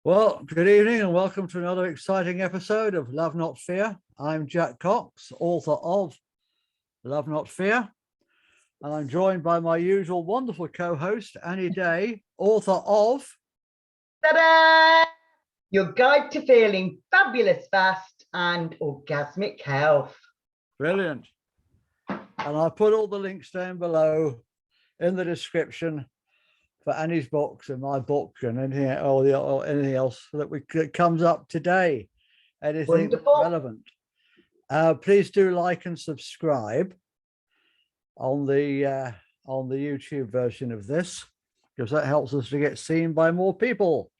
Well, good evening and welcome to another exciting episode of Love Not Fear. I'm Jack Cox, author of Love Not Fear, and I'm joined by my usual wonderful co-host, Annie Day, author of Ta-da! Your Guide to Feeling Fabulous Fast and Orgasmic Health. Brilliant. And I'll put all the links down below in the description for Annie's books and my book and anything, or anything else that comes up today. Anything Wonderful. relevant. Please do like and subscribe on the YouTube version of this, because that helps us to get seen by more people.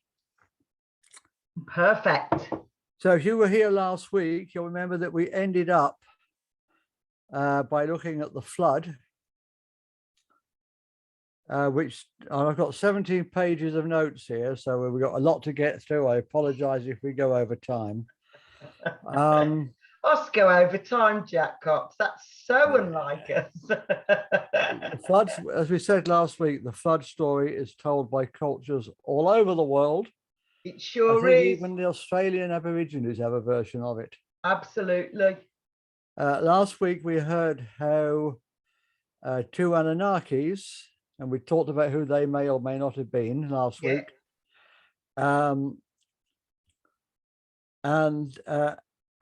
Perfect. So if you were here last week, you'll remember that we ended up by looking at the flood, which I've got 17 pages of notes here, so we've got a lot to get through. I apologize if we go over time. Us go over time, Jack Cox. That's so unlike us. The floods, as we said last week, the flood story is told by cultures all over the world. It sure I think is. even the Australian Aborigines have a version of it. Absolutely. Last week we heard how two Anunnakis, and we talked about who they may or may not have been last week. And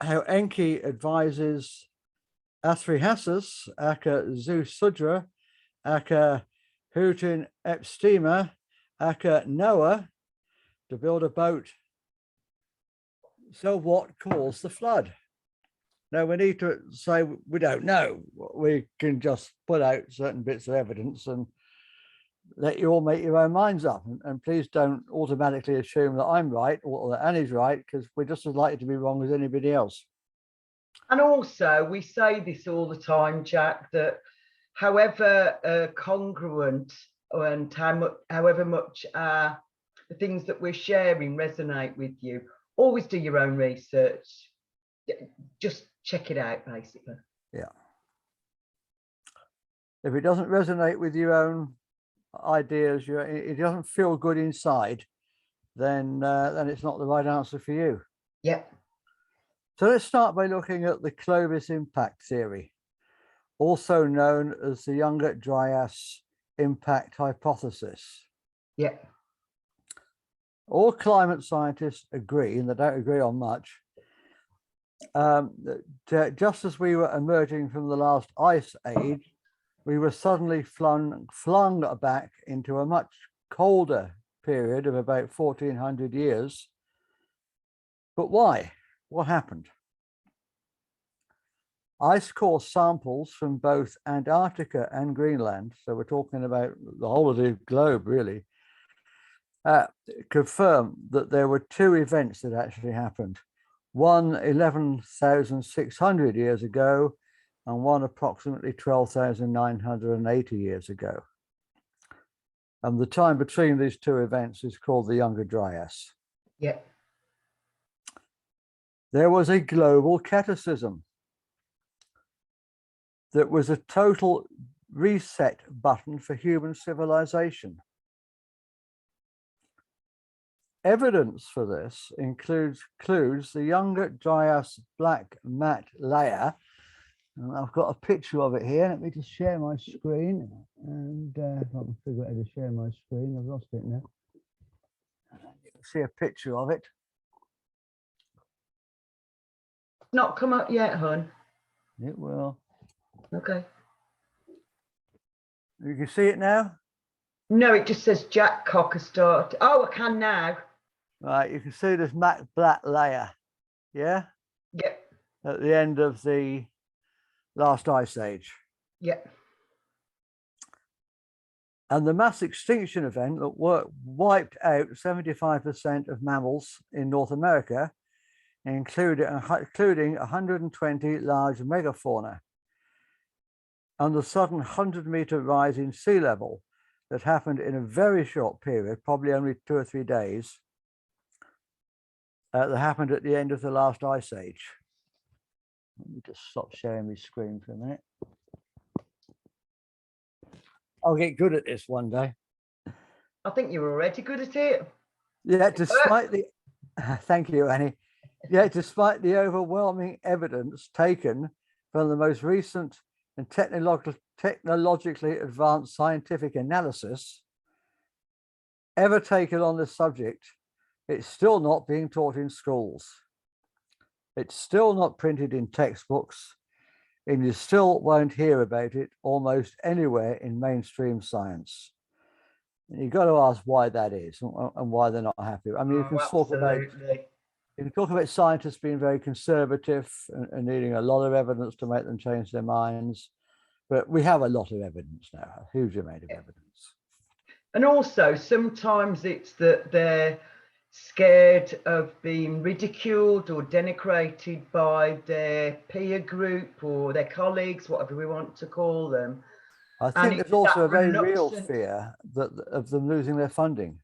how Enki advises Atrahasis, aka Zeus Sudra, aka Hooten Episteme, aka Noah, to build a boat. So what caused the flood? Now we need to say we don't know. We can just put out certain bits of evidence and let you all make your own minds up. And please don't automatically assume that I'm right or that Annie's right, because we're just as likely to be wrong as anybody else. And also, we say this all the time, Jack, that however congruent and however much the things that we're sharing resonate with you, always do your own research. Just check it out, basically. Yeah. If it doesn't resonate with your own ideas, it doesn't feel good inside, then it's not the right answer for you. Yep. So let's start by looking at the Clovis impact theory, also known as the Younger Dryas Impact Hypothesis. Yep. All climate scientists agree, and they don't agree on much, that just as we were emerging from the last ice age, we were suddenly flung back into a much colder period of about 1400 years. But why? What happened? Ice core samples from both Antarctica and Greenland, so we're talking about the whole of the globe really, confirm that there were two events that actually happened. One 11,600 years ago, and one approximately 12,980 years ago. And the time between these two events is called the Younger Dryas. Yeah. There was a global cataclysm that was a total reset button for human civilization. Evidence for this includes the Younger Dryas black matte layer. And I've got a picture of it here. Let me just share my screen. And if I can figure out how to share my screen, I've lost it now. You can see a picture of it. Not come up yet, hon. It will. Okay. You can see it now? No, it just says Jack Cocker start. Oh, I can now. Right, you can see this matte black layer. Yeah? Yep. At the end of the last ice age. Yep. And the mass extinction event that wiped out 75% of mammals in North America, including 120 large megafauna, and the sudden 100-meter rise in sea level that happened in a very short period, probably only 2 or 3 days, that happened at the end of the last ice age. Let me just stop sharing my screen for a minute. I'll get good at this one day. I think you're already good at it. Yeah, despite the thank you, Annie. Yeah, despite the overwhelming evidence taken from the most recent and technologically advanced scientific analysis ever taken on this subject, it's still not being taught in schools. It's still not printed in textbooks, and you still won't hear about it almost anywhere in mainstream science. And you've got to ask why that is and why they're not happy. I mean, you can talk about scientists being very conservative and needing a lot of evidence to make them change their minds, but we have a lot of evidence now, a huge amount of evidence. And also, sometimes it's that they're scared of being ridiculed or denigrated by their peer group or their colleagues, whatever we want to call them. I think there's also a very real fear of them losing their funding.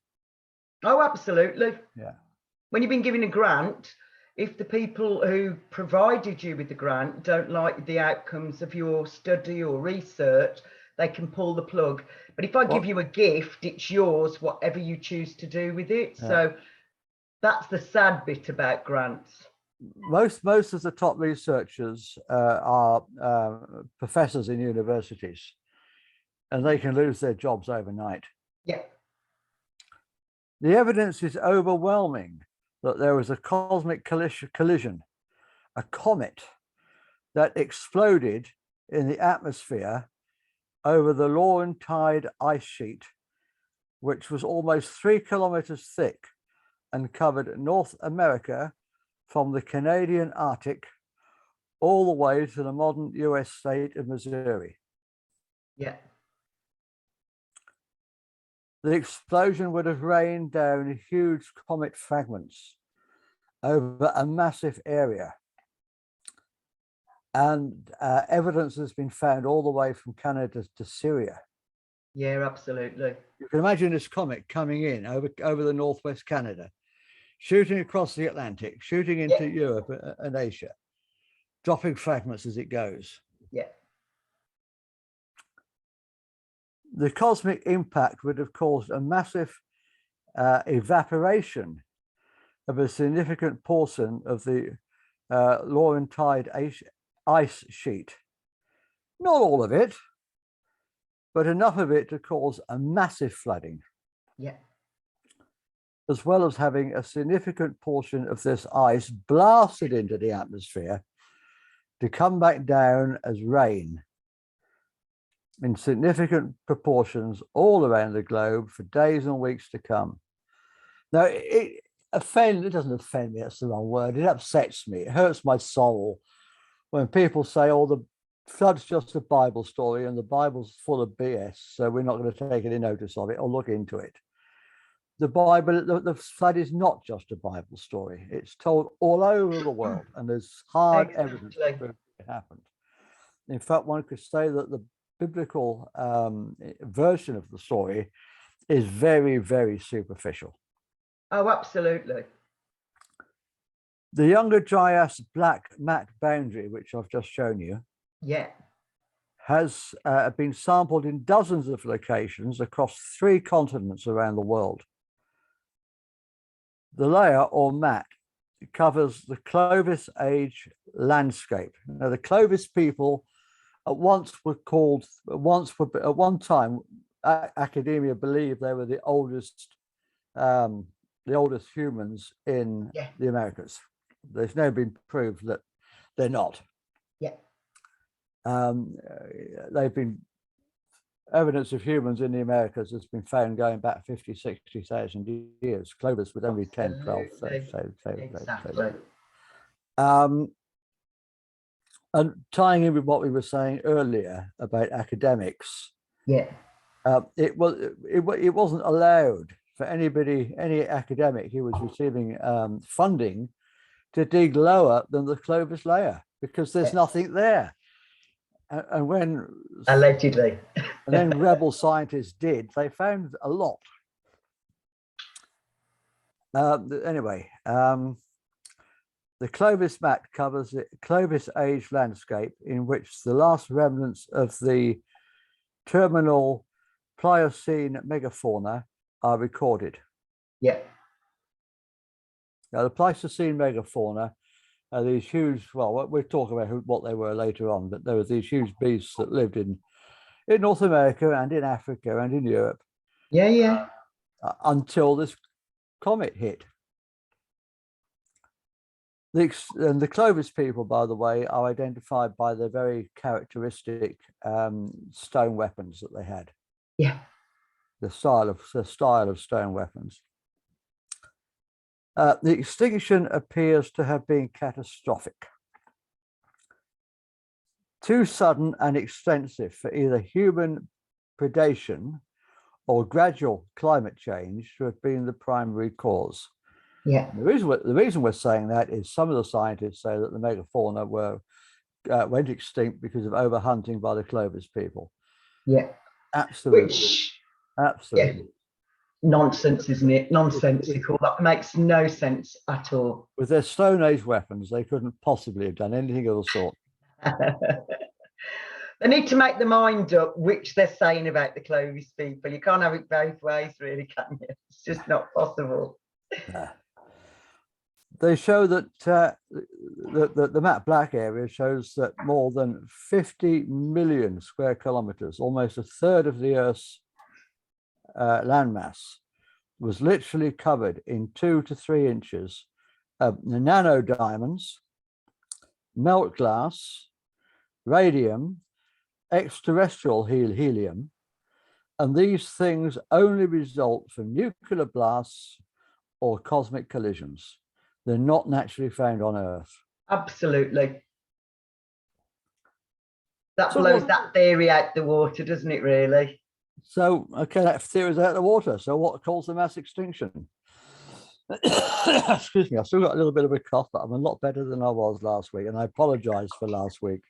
Oh, absolutely. Yeah. When you've been given a grant, if the people who provided you with the grant don't like the outcomes of your study or research, they can pull the plug. But if I give you a gift, it's yours, whatever you choose to do with it. Yeah. So that's the sad bit about grants. Most of the top researchers are professors in universities, and they can lose their jobs overnight. Yeah. The evidence is overwhelming that there was a cosmic collision, a comet that exploded in the atmosphere over the Laurentide ice sheet, which was almost 3 kilometers thick and covered North America from the Canadian Arctic all the way to the modern US state of Missouri. Yeah. The explosion would have rained down huge comet fragments over a massive area. And evidence has been found all the way from Canada to Syria. Yeah, absolutely. You can imagine this comet coming in over the northwest Canada, shooting across the Atlantic, shooting into Europe and Asia, dropping fragments as it goes. Yeah. The cosmic impact would have caused a massive evaporation of a significant portion of the Laurentide ice sheet. Not all of it, but enough of it to cause a massive flooding. Yeah. As well as having a significant portion of this ice blasted into the atmosphere to come back down as rain in significant proportions all around the globe for days and weeks to come. Now, it doesn't offend me, that's the wrong word. It upsets me. It hurts my soul when people say, oh, the flood's just a Bible story and the Bible's full of BS, so we're not going to take any notice of it or look into it. The Bible, the flood is not just a Bible story. It's told all over the world, and there's hard evidence to prove it happened. In fact, one could say that the biblical version of the story is very, very superficial. Oh, absolutely. The Younger Dryas black matte boundary, which I've just shown you, has been sampled in dozens of locations across 3 continents around the world. The layer, or matte, covers the Clovis age landscape. Now, the Clovis people at one time, academia believed they were the oldest humans in the Americas. There's now been proved that they're not. Yeah. They've been evidence of humans in the Americas has been found going back 50, 60,000 years. Clovis was only 10, 12. Exactly. And tying in with what we were saying earlier about academics, it wasn't allowed for any academic who was receiving funding to dig lower than the Clovis layer because there's nothing there. And when allegedly, and then rebel scientists did, they found a lot. Anyway, the Clovis map covers the Clovis age landscape in which the last remnants of the terminal Pliocene megafauna are recorded. Yeah. Now, the Pleistocene megafauna are these huge, well, we'll talk about what they were later on, but there were these huge beasts that lived in North America and in Africa and in Europe. Yeah, yeah. Until this comet hit. And the Clovis people, by the way, are identified by their very characteristic stone weapons that they had. Yeah. The style of stone weapons. The extinction appears to have been catastrophic. Too sudden and extensive for either human predation or gradual climate change to have been the primary cause. Yeah. The reason we're saying that is some of the scientists say that the megafauna went extinct because of overhunting by the Clovis people. Yeah. Absolutely. Absolutely. Yeah. Nonsense, isn't it? Nonsensical. That makes no sense at all. With their Stone Age weapons, they couldn't possibly have done anything of the sort. They need to make the mind up which they're saying about the Clovis people. You can't have it both ways, really, can you? It's just not possible. They show that the Matte Black area shows that more than 50 million square kilometers, almost a third of the Earth's landmass, was literally covered in 2 to 3 inches of nano diamonds, melt glass, radium, extraterrestrial helium, and these things only result from nuclear blasts or cosmic collisions. They're not naturally found on Earth. Absolutely. That blows that theory out the water, doesn't it, really? So, okay, that theory is out of the water. So what caused the mass extinction? Excuse me, I've still got a little bit of a cough, but I'm a lot better than I was last week, and I apologize for last week.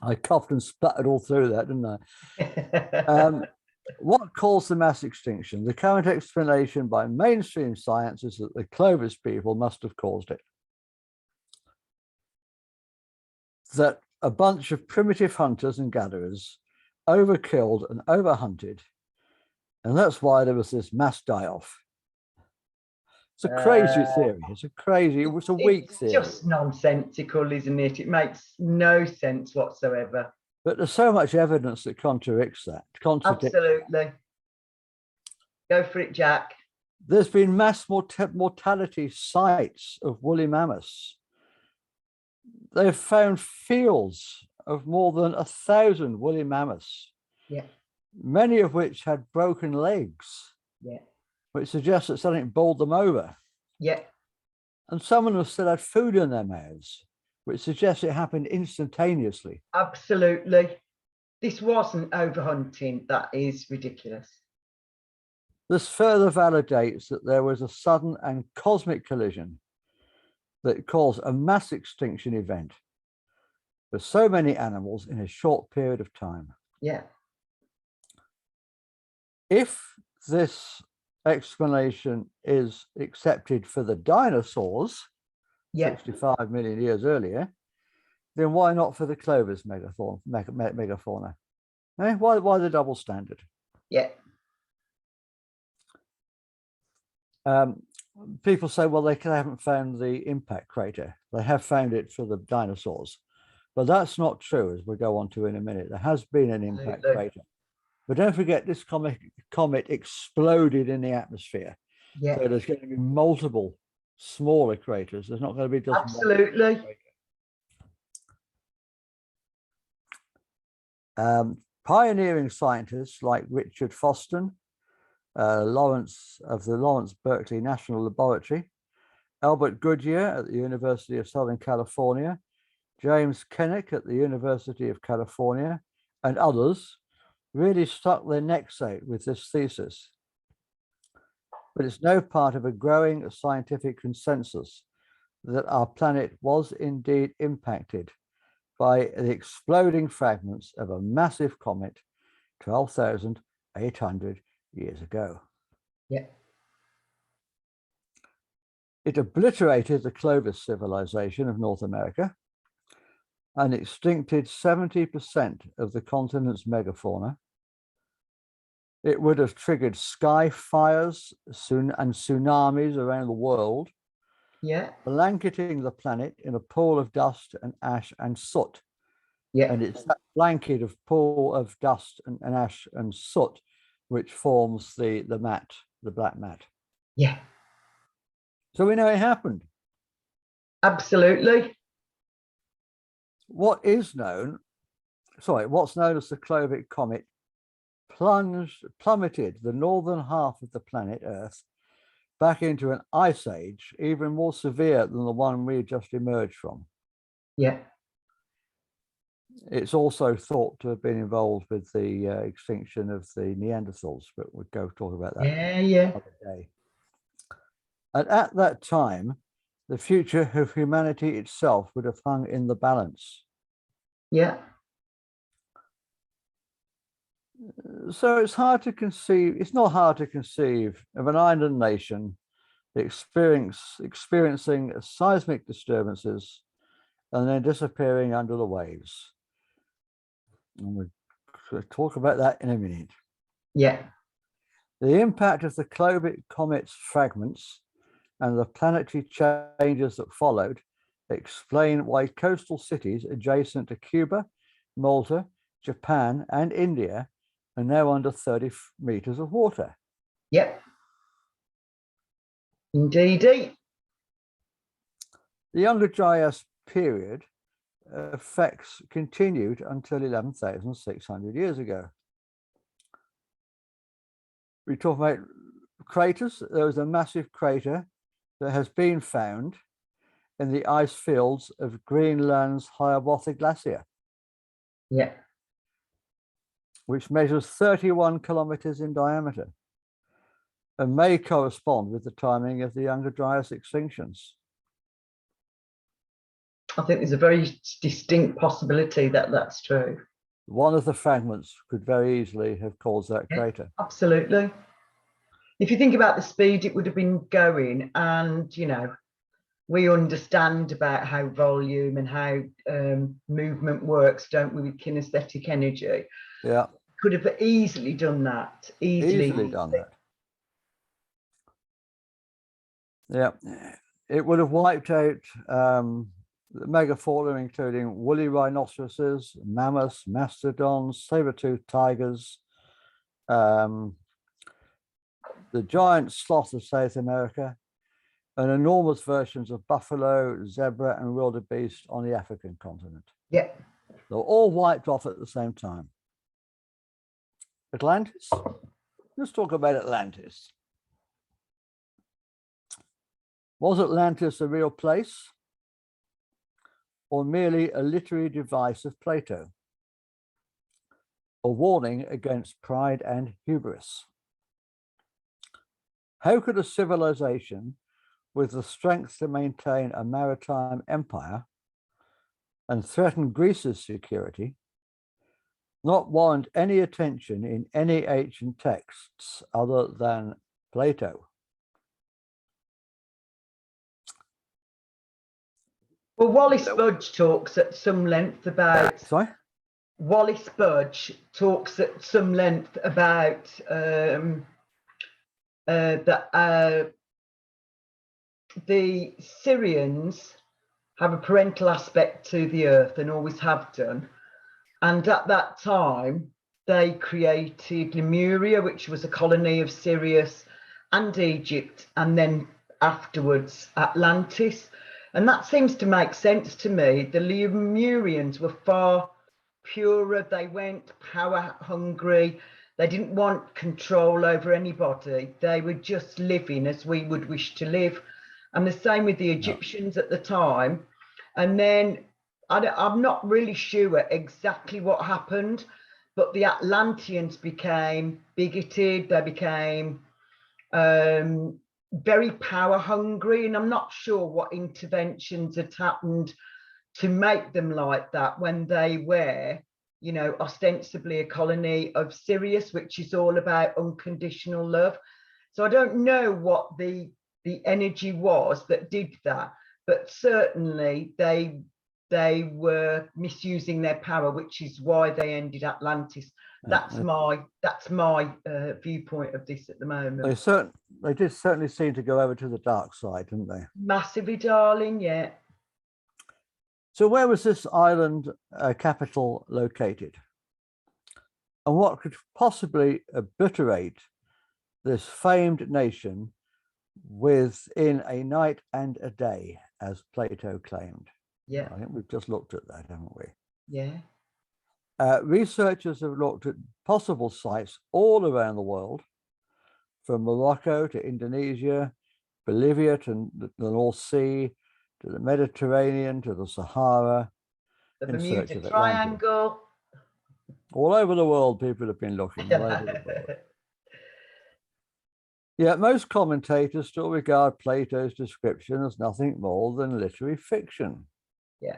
I coughed and sputtered all through that, didn't I? What caused the mass extinction? The current explanation by mainstream science is that the Clovis people must have caused it. That a bunch of primitive hunters and gatherers overkilled and overhunted, and that's why there was this mass die-off. It's a crazy theory. It's a weak theory. It's just nonsensical, isn't it? It makes no sense whatsoever. But there's so much evidence that contradicts that. Absolutely. Go for it, Jack. There's been mass mortality sites of woolly mammoths. They've found fields of more than 1,000 woolly mammoths. Yeah. Many of which had broken legs. Yeah. Which suggests that something bowled them over. Yeah. And some of them still had food in their mouths, which suggests it happened instantaneously. Absolutely. This wasn't overhunting. That is ridiculous. This further validates that there was a sudden and cosmic collision that caused a mass extinction event for so many animals in a short period of time. Yeah. If this explanation is accepted for the dinosaurs, 65 million years earlier, then why not for the Clovis megafauna? Why the double standard? Yeah. People say, well, they haven't found the impact crater. They have found it for the dinosaurs, but that's not true, as we'll go on to in a minute. There has been an impact crater. But don't forget, this comet exploded in the atmosphere. Yeah. So there's going to be multiple smaller craters. There's not going to be just absolutely. Pioneering scientists like Richard Foston, Lawrence of the Lawrence Berkeley National Laboratory, Albert Goodyear at the University of Southern California, James Kennick at the University of California, and others really stuck their necks out with this thesis. But it's no part of a growing scientific consensus that our planet was indeed impacted by the exploding fragments of a massive comet 12,800 years ago. Yeah. It obliterated the Clovis civilization of North America and extincted 70% of the continent's megafauna. It would have triggered sky fires and tsunamis around the world, Yeah. blanketing the planet in a pool of dust and ash and soot. Yeah. And it's that blanket of pool of dust and ash and soot which forms the mat, the black mat. Yeah. So we know it happened. Absolutely. What's known as the Clovis comet plummeted the northern half of the planet Earth back into an ice age, even more severe than the one we just emerged from. Yeah. It's also thought to have been involved with the extinction of the Neanderthals, but we'll go talk about that another day. And at that time, the future of humanity itself would have hung in the balance. Yeah. So it's hard to conceive, it's not hard to conceive of an island nation experiencing seismic disturbances and then disappearing under the waves. And we'll talk about that in a minute. Yeah. The impact of the Clovis comet's fragments and the planetary changes that followed explain why coastal cities adjacent to Cuba, Malta, Japan, and India are now under 30 meters of water. Yep. Indeedy. The Younger Dryas period effects continued until 11,600 years ago. We talk about craters. There was a massive crater that has been found in the ice fields of Greenland's Hiawatha Glacier. Yeah. Which measures 31 kilometers in diameter and may correspond with the timing of the Younger Dryas extinctions. I think there's a very distinct possibility that that's true. One of the fragments could very easily have caused that crater. Absolutely. If you think about the speed it would have been going, and you know, we understand about how volume and how movement works, don't we, with kinesthetic energy? Yeah. Could have easily done that. Easily done that. Yeah. It would have wiped out the megafauna, including woolly rhinoceroses, mammoths, mastodons, saber-toothed tigers, the giant sloth of South America, and enormous versions of buffalo, zebra, and wildebeest on the African continent. Yeah. They were all wiped off at the same time. Atlantis? Let's talk about Atlantis. Was Atlantis a real place, or merely a literary device of Plato? A warning against pride and hubris. How could a civilization with the strength to maintain a maritime empire and threaten Greece's security not warrant any attention in any ancient texts other than Plato? Well, Wallis Budge talks at some length about. Sorry? Wallis Budge talks at some length about the Syrians have a parental aspect to the earth and always have done. And at that time, they created Lemuria, which was a colony of Sirius and Egypt, and then afterwards Atlantis. And that seems to make sense to me. The Lemurians were far purer. They weren't power hungry. They didn't want control over anybody. They were just living as we would wish to live. And the same with the Egyptians at the time. And then I'm not really sure exactly what happened, but the Atlanteans became bigoted. They became very power hungry, and I'm not sure what interventions had happened to make them like that when they were, you know, ostensibly a colony of Sirius, which is all about unconditional love. So I don't know what the energy was that did that, but certainly they were misusing their power, which is why they ended Atlantis. That's my viewpoint of this at the moment. They did certainly seem to go over to the dark side, didn't they? Massively, darling. Yeah. So where was this island capital located? And what could possibly obliterate this famed nation within a night and a day, as Plato claimed? Yeah. I think we've just looked at that, haven't we? Yeah. Researchers have looked at possible sites all around the world, from Morocco to Indonesia, Bolivia to the North Sea, to the Mediterranean, to the Sahara, The in search Bermuda of Atlantis. Triangle. All over the world, people have been looking. All over the world. Yet most commentators still regard Plato's description as nothing more than literary fiction. Yeah.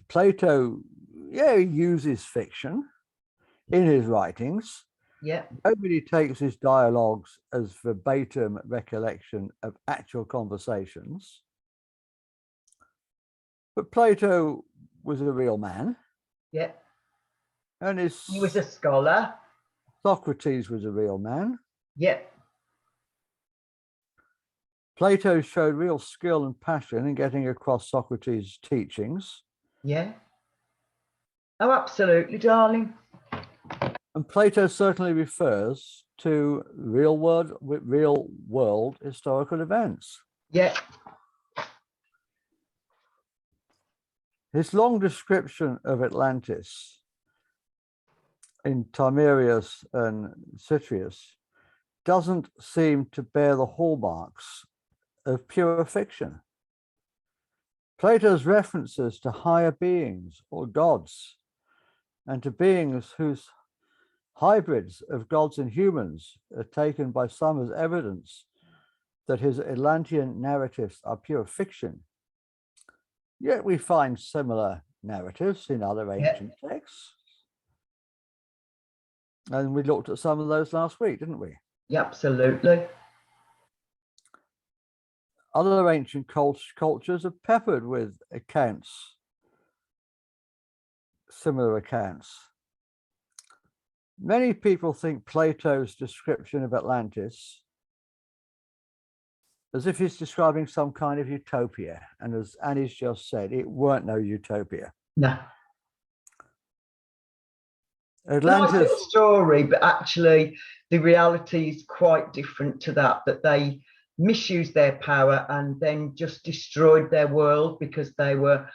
Plato, yeah, he uses fiction in his writings. Yeah. Nobody takes his dialogues as verbatim recollection of actual conversations. But Plato was a real man. Yeah. And he was a scholar. Socrates was a real man. Yeah. Plato showed real skill and passion in getting across Socrates' teachings. Yeah. Oh, absolutely, darling. And Plato certainly refers to real world historical events. Yeah. His long description of Atlantis in Timerius and Citrius doesn't seem to bear the hallmarks of pure fiction. Plato's references to higher beings or gods, and to beings whose hybrids of gods and humans are taken by some as evidence that his Atlantean narratives are pure fiction. Yet we find similar narratives in other ancient texts. And we looked at some of those last week, didn't we? Yeah, absolutely. Other ancient cultures are peppered with accounts, similar accounts. Many people think Plato's description of Atlantis as if he's describing some kind of utopia. And as Annie's just said, it weren't no utopia. No. Atlantis, nice little story, but actually the reality is quite different to that they misused their power and then just destroyed their world because they were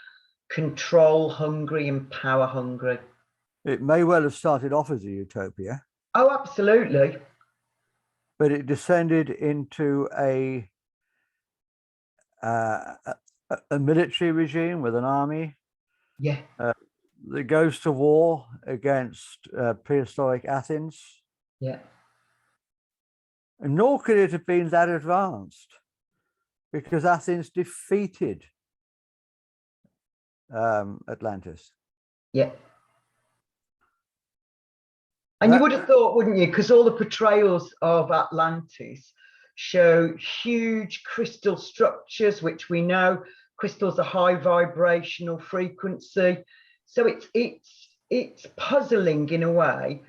control hungry and power hungry. It may well have started off as a utopia. Oh, absolutely. But it descended into a military regime with an army. Yeah. That goes to war against prehistoric Athens. Yeah. And nor could it have been that advanced, because Athens defeated Atlantis. Yeah. And you would have thought, wouldn't you? Because all the portrayals of Atlantis show huge crystal structures, which we know crystals are high vibrational frequency. So it's puzzling in a way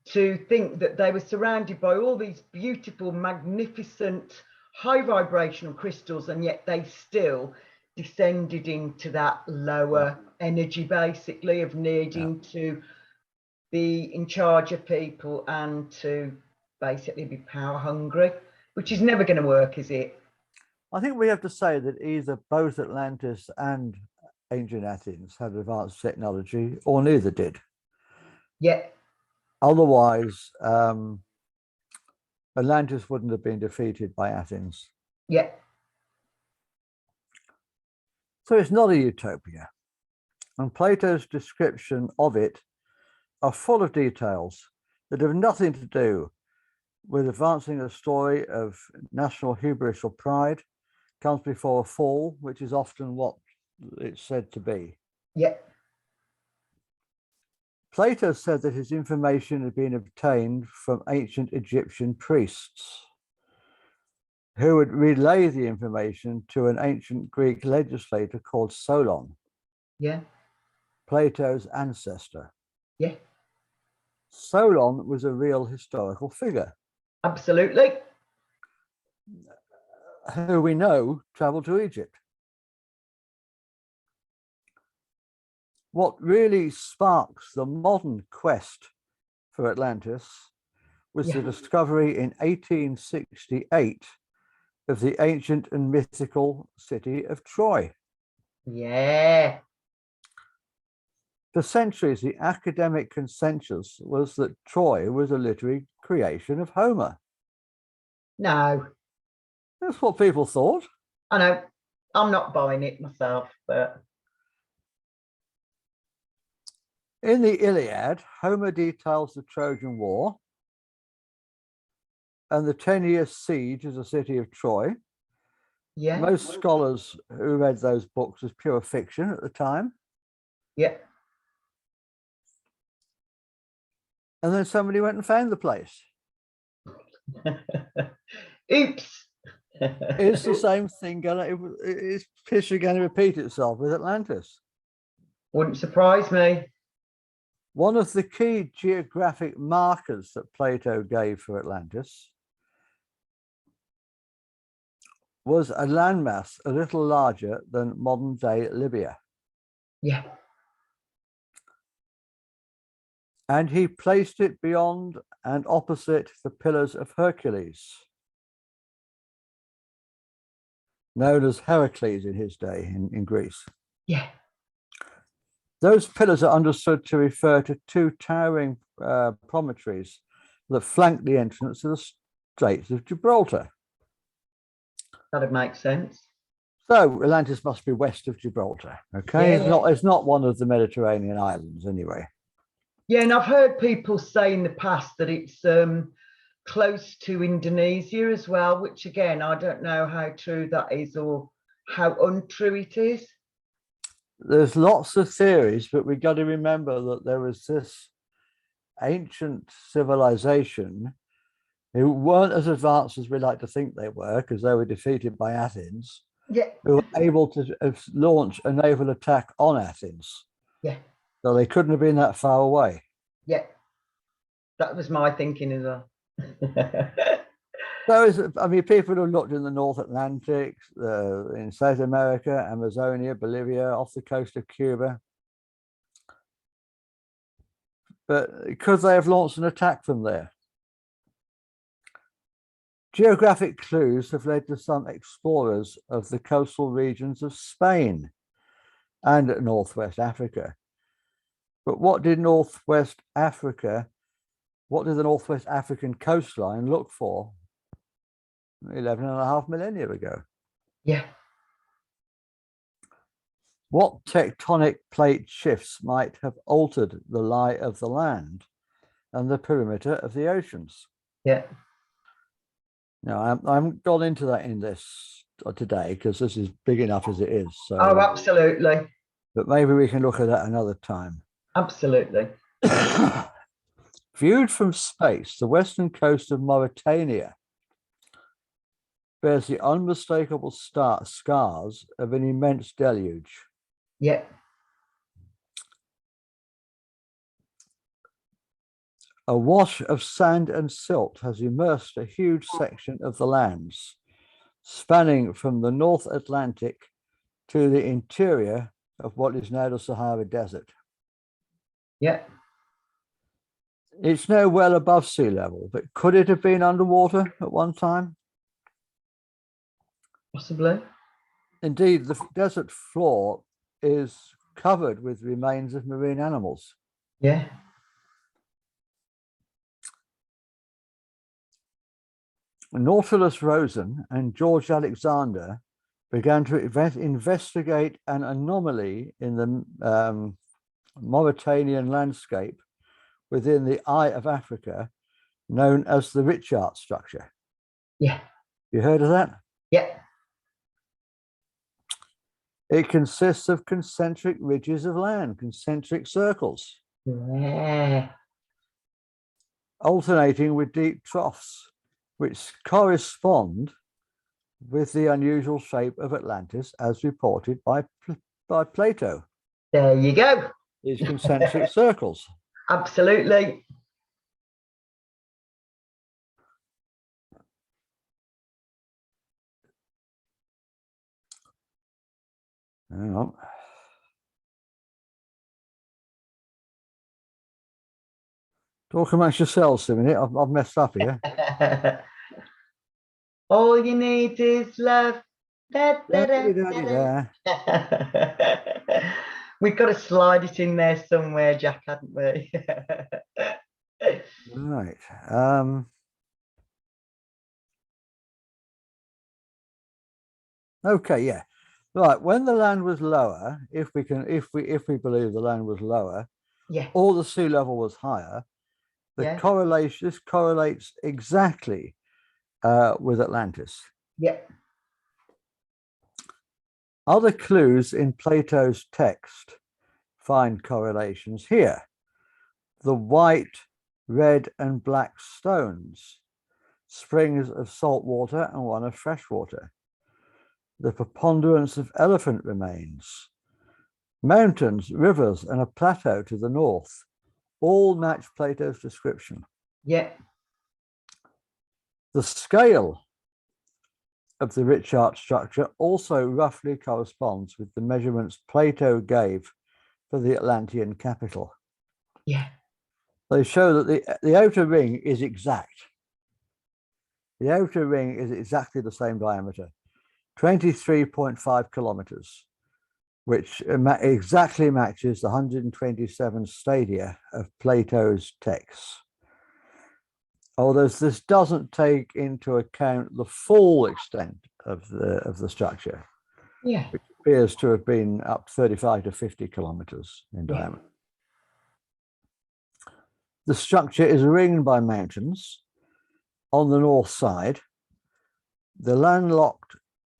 to think that they were surrounded by all these beautiful, magnificent, high vibrational crystals, and yet they still descended into that lower energy, basically, of needing to be in charge of people and to basically be power hungry, which is never going to work, is it? I think we have to say that either both Atlantis and ancient Athens had advanced technology, or neither did. Yeah. Otherwise, Atlantis wouldn't have been defeated by Athens. Yeah. So it's not a utopia. And Plato's description of it are full of details that have nothing to do with advancing a story of national hubris or pride, comes before a fall, which is often what it's said to be. Yeah. Plato said that his information had been obtained from ancient Egyptian priests who would relay the information to an ancient Greek legislator called Solon. Yeah. Plato's ancestor. Yeah, Solon was a real historical figure absolutely. who we know traveled to Egypt. What really sparks the modern quest for Atlantis was the discovery in 1868 of the ancient and mythical city of Troy. Yeah. For centuries, the academic consensus was that Troy was a literary creation of Homer. No, That's what people thought. I know. I'm not buying it myself, but In the Iliad, Homer details the Trojan War and the 10-year siege of the city of Troy. yeah. Most scholars who read those books as pure fiction at the time. Yeah. And then somebody went and found the place. Oops. Is the same thing is history going to repeat itself with Atlantis? Wouldn't surprise me. One of the key geographic markers that Plato gave for Atlantis was a landmass a little larger than modern day Libya. Yeah. And he placed it beyond and opposite the Pillars of Hercules, known as Heracles in his day in Greece. Yeah. Those pillars are understood to refer to two towering promontories that flank the entrance to the Straits of Gibraltar. That'd make sense. So Atlantis must be west of Gibraltar. Okay, Yeah. it's not one of the Mediterranean islands anyway. Yeah, and I've heard people say in the past that it's close to Indonesia as well, which again, I don't know how true that is or how untrue it is. There's lots of theories, but we've got to remember that there was this ancient civilization who weren't as advanced as we like to think they were, because they were defeated by Athens, Yeah. who were able to launch a naval attack on Athens. Yeah. So they couldn't have been that far away. Yeah. That was my thinking as well. People who looked in the North Atlantic, in South America, Amazonia, Bolivia, off the coast of Cuba. But could they have launched an attack from there? Geographic clues have led to some explorers of the coastal regions of Spain and Northwest Africa. But what did the Northwest African coastline look for 11.5 millennia ago? Yeah. What tectonic plate shifts might have altered the lie of the land and the perimeter of the oceans? Yeah. Now, I haven't gone into that in this today because this is big enough as it is. So, Oh, absolutely. but maybe we can look at that another time. Absolutely. Viewed from space, the western coast of Mauritania bears the unmistakable scars of an immense deluge. Yeah. A wash of sand and silt has immersed a huge section of the lands, spanning from the North Atlantic to the interior of what is now the Sahara Desert. Yeah. It's now well above sea level, but could it have been underwater at one time? Possibly. Indeed, the desert floor is covered with remains of marine animals. Yeah. Nautilus Rosen and George Alexander began to investigate an anomaly in the Mauritanian landscape within the Eye of Africa, known as the Richat Structure. Yeah. You heard of that? Yeah. It consists of concentric ridges of land, concentric circles, Yeah. alternating with deep troughs, which correspond with the unusual shape of Atlantis as reported by Plato. There you go. is concentric circles. Absolutely. Hang on. Talk amongst yourselves a minute. I've messed up here. All you need is love. Da, da, da, Da-da-da-da-da. We've got to slide it in there somewhere, Jack, hadn't we? Right. Okay, yeah. Right. When the land was lower, if we believe the land was lower, Yeah. or the sea level was higher, Yeah. this correlates exactly with Atlantis. Yeah. Other clues in Plato's text find correlations here. The white, red, and black stones, springs of salt water and one of fresh water. The preponderance of elephant remains, mountains, rivers, and a plateau to the north all match Plato's description. Yeah. The scale of the Richat structure also roughly corresponds with the measurements Plato gave for the Atlantean capital. Yeah. They show that the outer ring is exact. The outer ring is exactly the same diameter, 23.5 kilometers, which exactly matches the 127 stadia of Plato's texts. Although this doesn't take into account the full extent of the structure, Yeah. which appears to have been up 35 to 50 kilometers in diameter. The structure is ringed by mountains on the north side. The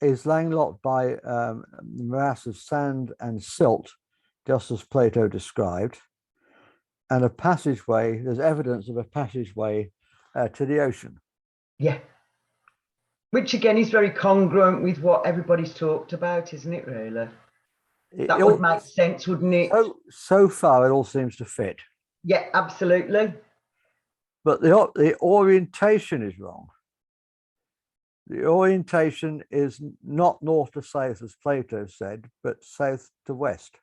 is landlocked by morass of sand and silt, just as Plato described, and a passageway. There's evidence of a passageway to the ocean. Yeah. Which again is very congruent with what everybody's talked about, isn't it, really? That would make sense, wouldn't it? So far, it all seems to fit. Yeah, absolutely. But the orientation is wrong. The orientation is not north to south, as Plato said, but south to west.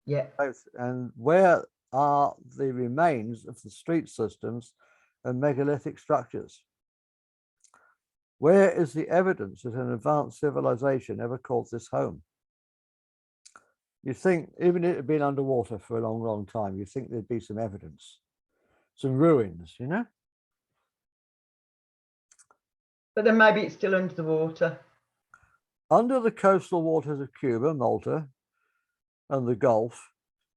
Yeah. And where are the remains of the street systems and megalithic structures? Where is the evidence that an advanced civilization ever called this home? You think, even if it had been underwater for a long, long time, you think there'd be some evidence, some ruins, you know? But then maybe it's still under the water. Under the coastal waters of Cuba, Malta, and the Gulf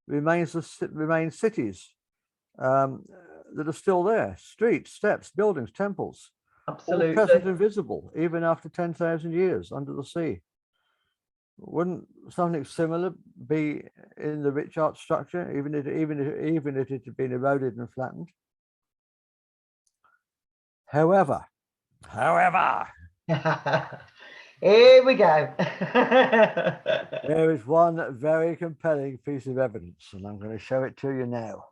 remain cities that are still there. Streets, steps, buildings, temples. Absolutely. All present and visible, even after 10,000 years under the sea. Wouldn't something similar be in the Richat structure, even if it had been eroded and flattened? However, here we go. there is one very compelling piece of evidence, and I'm going to show it to you now.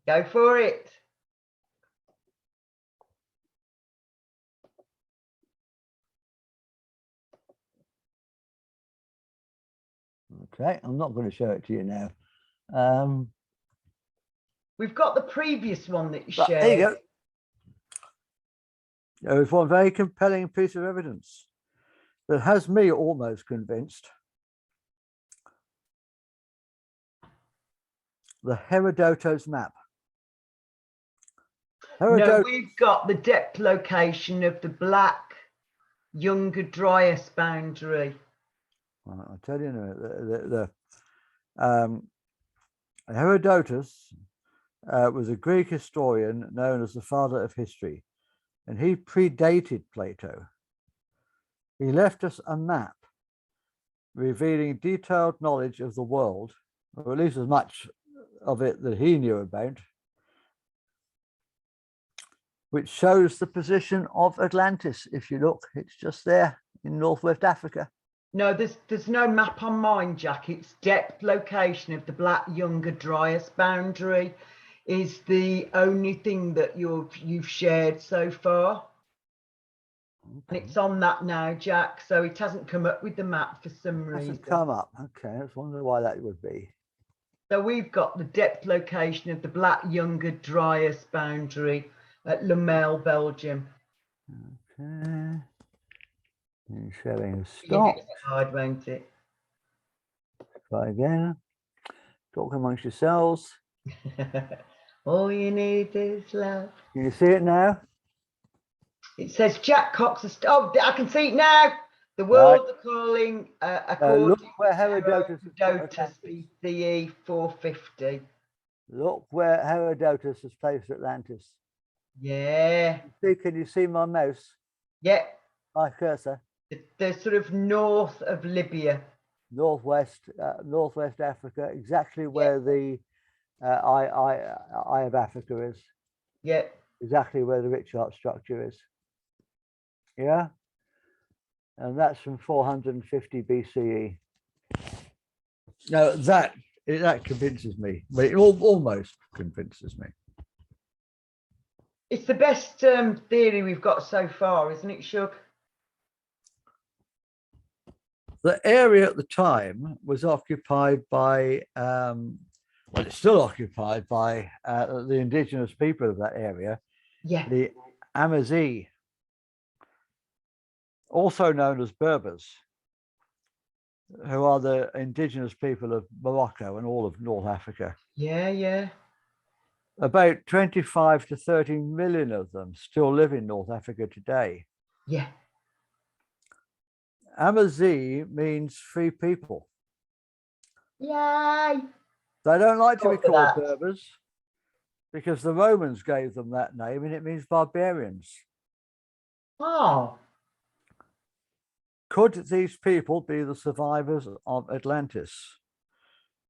Go for it. Okay, I'm not going to show it to you now. We've got the previous one that you shared. There you go. There is one very compelling piece of evidence that has me almost convinced. The Herodotus map. No, we've got the depth location of the black Younger Dryas boundary. Well, I'll tell you now, Herodotus was a Greek historian known as the father of history, and he predated Plato. He left us a map revealing detailed knowledge of the world, or at least as much of it that he knew about, which shows the position of Atlantis. If you look, it's just there in Northwest Africa. No, there's no map on mine, Jack. It's depth location of the Black Younger Dryas boundary is the only thing that you've shared so far. And it's on that now, Jack. So it hasn't come up with the map for some reason. Hasn't come up. Okay, I was wondering why that would be. So we've got the depth location of the Black Younger Dryas boundary at Lommel, Belgium. Okay. And sharing stop. Hard, won't it? Try again. Talk amongst yourselves. All you need is love. Can you see it now? It says Jack Cox. Oh, I can see it now. The world are calling look where Herodotus BCE 450. Look where Herodotus has placed Atlantis. Yeah. Can you see my mouse? Yeah. My cursor. They're sort of north of Libya. Northwest Africa, exactly where the eye of Africa is. Yeah. Exactly where the Richat Structure is. Yeah. And that's from 450 BCE. Now that convinces me. Well, it almost convinces me. It's the best theory we've got so far, isn't it, Shug? The area at the time was occupied by, well, it's still occupied by the indigenous people of that area. Yeah. The Amazigh, also known as Berbers, who are the indigenous people of Morocco and all of North Africa. Yeah, yeah. About 25 to 30 million of them still live in North Africa today. Yeah. Amazigh means free people. Yay. They don't like to be called Berbers because the Romans gave them that name and it means barbarians. Oh. Could these people be the survivors of Atlantis,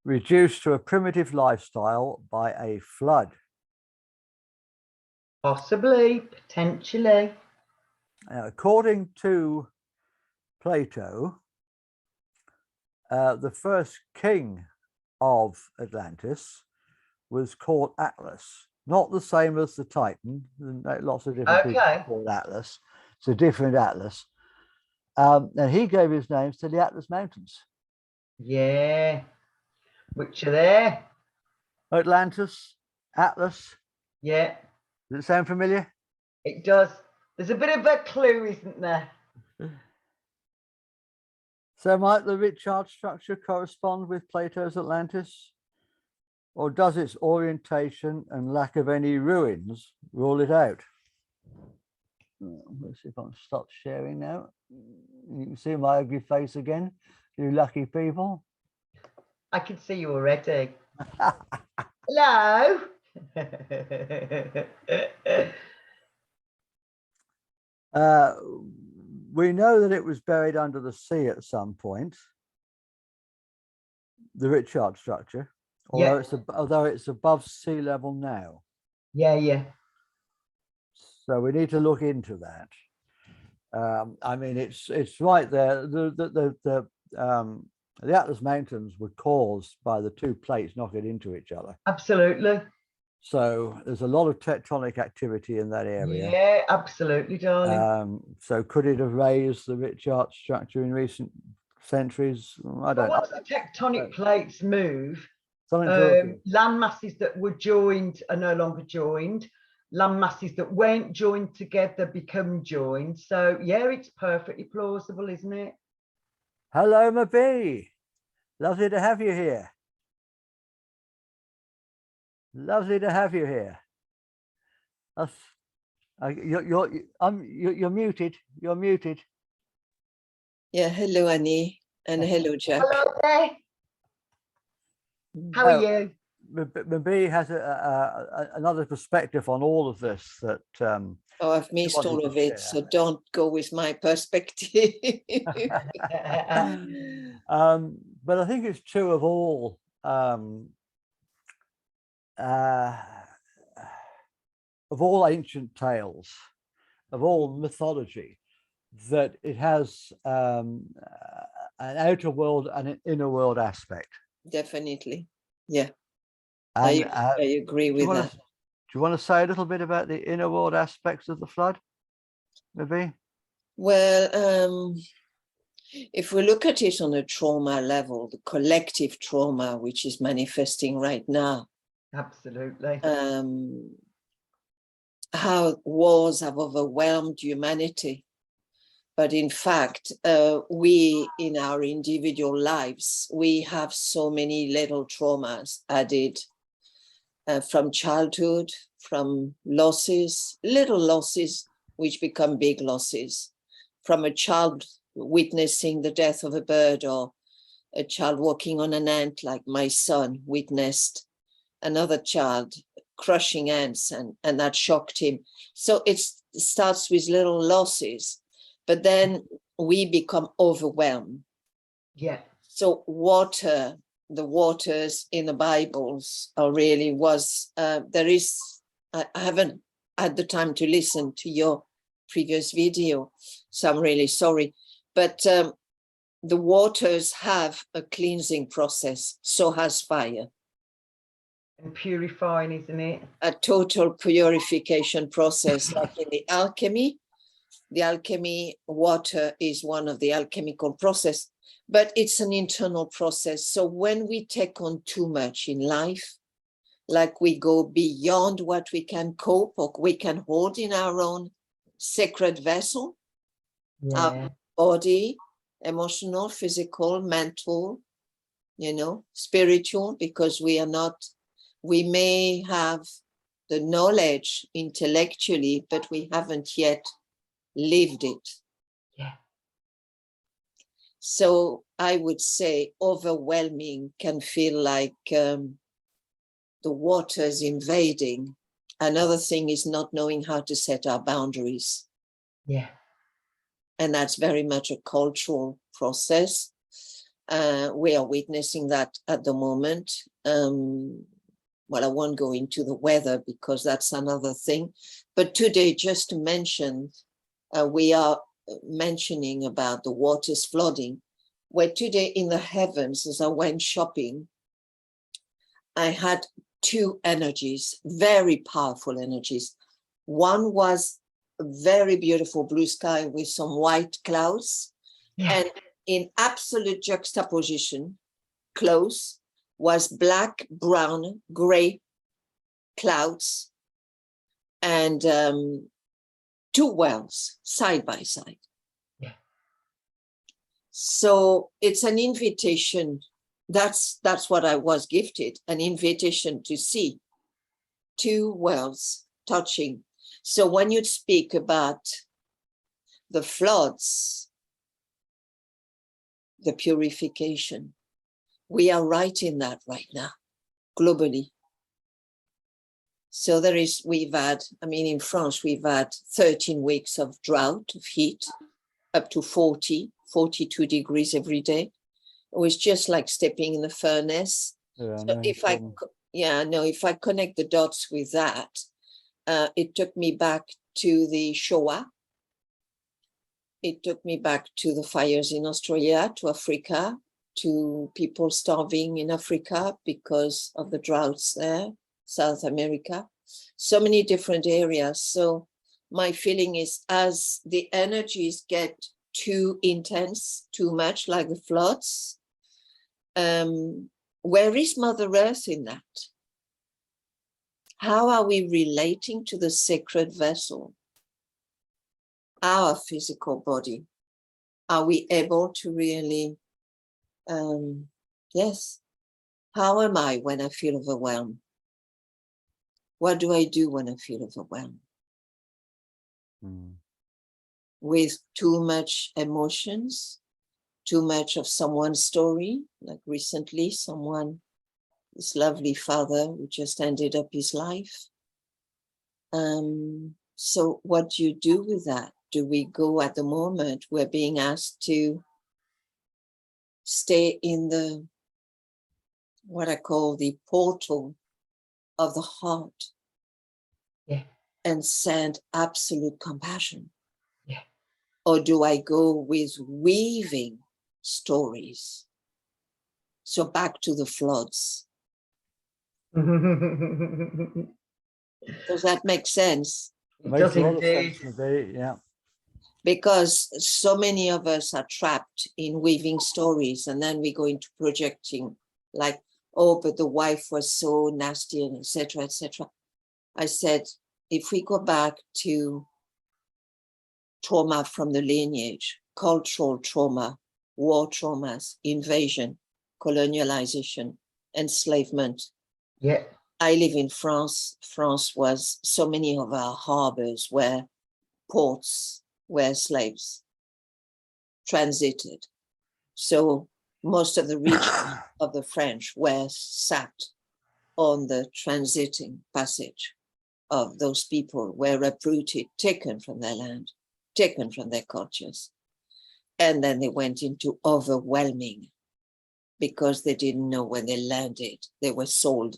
reduced to a primitive lifestyle by a flood? Possibly, potentially. According to Plato, the first king of Atlantis was called Atlas, not the same as the Titan. Lots of different people called Atlas. It's a different Atlas. And he gave his names to the Atlas Mountains. Yeah. Which are there? Atlantis, Atlas. Yeah. Does it sound familiar? It does. There's a bit of a clue, isn't there? So might the Richat structure correspond with Plato's Atlantis? Or does its orientation and lack of any ruins rule it out? Let's see if I can stop sharing now. You can see my ugly face again, you lucky people. I can see you already. Hello. We know that it was buried under the sea at some point, the Richat structure, although it's above sea level now. Yeah, yeah. So we need to look into that. I mean, it's right there. The Atlas Mountains were caused by the two plates knocking into each other. Absolutely. So there's a lot of tectonic activity in that area. Yeah, absolutely, darling. So could it have raised the Richat structure in recent centuries? I don't know. Once the tectonic plates move, land masses that were joined are no longer joined. Land masses that weren't joined together become joined. So yeah, it's perfectly plausible, isn't it? Hello, Mabee. Lovely to have you here. Lovely to have you here. You're muted. You're muted. Yeah, hello, Annie, and hello, Jack. Hello there. How are you? Mabee has another perspective on all of this that. Oh, I've missed all of it, so don't go with my perspective. But I think it's true of all ancient tales, of all mythology, that it has an outer world and an inner world aspect. Definitely. Yeah, And I agree with that. Do you want to say a little bit about the inner world aspects of the flood, maybe? Well, if we look at it on a trauma level, the collective trauma, which is manifesting right now. Absolutely. How wars have overwhelmed humanity. But in fact, we, in our individual lives, we have so many little traumas added from childhood, from losses, little losses, which become big losses, from a child witnessing the death of a bird, or a child walking on an ant, like my son witnessed another child crushing ants, and that shocked him. So it starts with little losses, but then we become overwhelmed. Yeah. So water, the waters in the Bibles are really I haven't had the time to listen to your previous video, so I'm really sorry. But the waters have a cleansing process, so has fire. And purifying, isn't it? A total purification process, like in the alchemy. The alchemy, water is one of the alchemical process, but it's an internal process. So when we take on too much in life, like we go beyond what we can cope or we can hold in our own sacred vessel, our body, emotional, physical, mental, spiritual, because we may have the knowledge intellectually, but we haven't yet lived it. Yeah. So I would say overwhelming can feel like the waters invading. Another thing is not knowing how to set our boundaries. Yeah. And that's very much a cultural process. We are witnessing that at the moment. Well, I won't go into the weather because that's another thing. But today, just to mention, we are mentioning about the waters flooding, where today in the heavens, as I went shopping, I had two energies, very powerful energies. One was a very beautiful blue sky with some white clouds, and in absolute juxtaposition, close, was black, brown, gray clouds, and two wells side by side. Yeah. So it's an invitation. That's what I was gifted, an invitation to see two wells touching. So when you speak about the floods, the purification, we are right in that right now, globally. So in France, we've had 13 weeks of drought, of heat, up to 42 degrees every day. It was just like stepping in the furnace. Yeah, So no if I connect the dots with that, it took me back to the Shoah. It took me back to the fires in Australia, to Africa, to people starving in Africa because of the droughts there, South America, so many different areas. So my feeling is, as the energies get too intense, too much, like the floods, where is Mother Earth in that? How are we relating to the sacred vessel, our physical body? Are we able to really, yes, how am I when I feel overwhelmed? What do I do when I feel overwhelmed? With too much emotions, too much of someone's story, like recently this lovely father who just ended up his life. So what do you do with that? Do we go at the moment? We're being asked to stay in what I call the portal of the heart. Yeah. And send absolute compassion. Yeah. Or do I go with weaving stories? So back to the floods. Does that make sense? It Makes does a lot of sense indeed. to me, yeah. Because so many of us are trapped in weaving stories, and then we go into projecting like, oh, but the wife was so nasty, and etc., etc. I said, if we go back to trauma from the lineage, cultural trauma, war traumas, invasion, colonialization, enslavement. Yeah. I live in France. France was, so many of our harbors were ports where slaves transited. So most of the regions of the French were sat on the transiting passage of those people, were uprooted, taken from their land, taken from their cultures. And then they went into overwhelming because they didn't know when they landed, they were sold.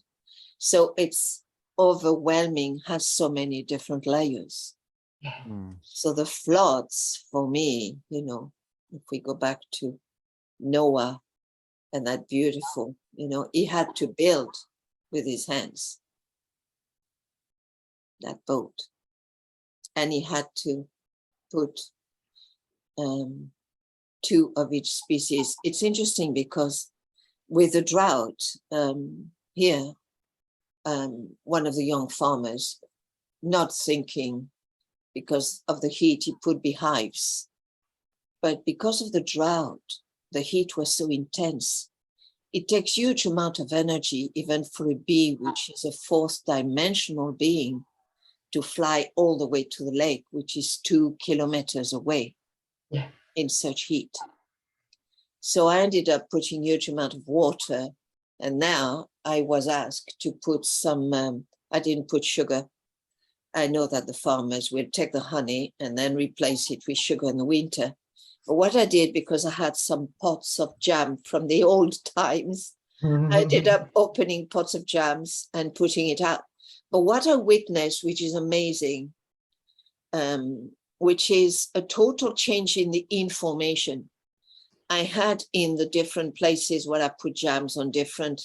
So it's overwhelming, has so many different layers. So the floods for me, you know, if we go back to Noah and that beautiful, you know, he had to build with his hands that boat, and he had to put two of each species. It's interesting because with the drought here, one of the young farmers, not thinking because of the heat, he put beehives. But because of the drought, the heat was so intense. It takes huge amount of energy, even for a bee, which is a fourth dimensional being, to fly all the way to the lake, which is 2 kilometers away in such heat. So I ended up putting huge amount of water. And now I was asked to put some, I didn't put sugar. I know that the farmers will take the honey and then replace it with sugar in the winter. But what I did, because I had some pots of jam from the old times, I ended up opening pots of jams and putting it out. But what I witnessed, which is amazing, which is a total change in the information. I had in the different places where I put jams on different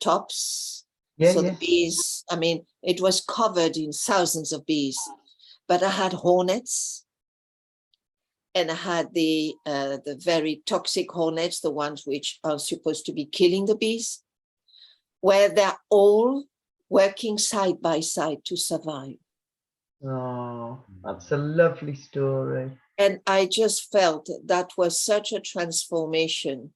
tops. The bees, I mean, it was covered in thousands of bees, but I had hornets, and I had the very toxic hornets, the ones which are supposed to be killing the bees, where they're all working side by side to survive. Oh, that's a lovely story. And I just felt that was such a transformation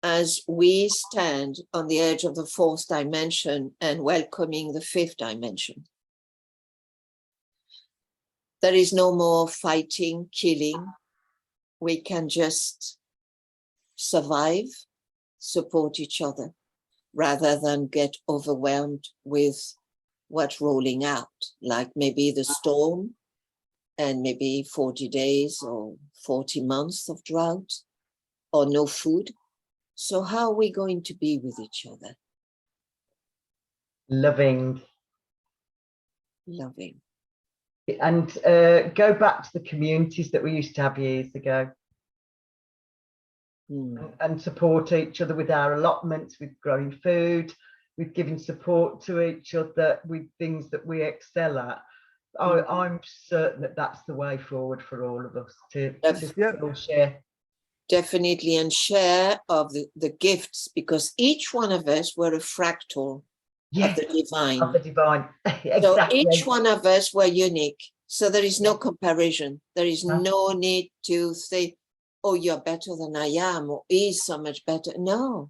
as we stand on the edge of the fourth dimension and welcoming the fifth dimension. There is no more fighting, killing. We can just survive, support each other, rather than get overwhelmed with what's rolling out, like maybe the storm and maybe 40 days or 40 months of drought or no food. So how are we going to be with each other? Loving. And go back to the communities that we used to have years ago. And support each other with our allotments, with growing food, with giving support to each other with things that we excel at. I'm certain that that's the way forward for all of us to share. Definitely, and share of the gifts, because each one of us were a fractal of the divine. Of the divine. Exactly. So each one of us were unique. So there is no comparison. There is no need to say, oh, you're better than I am, or he's so much better. No.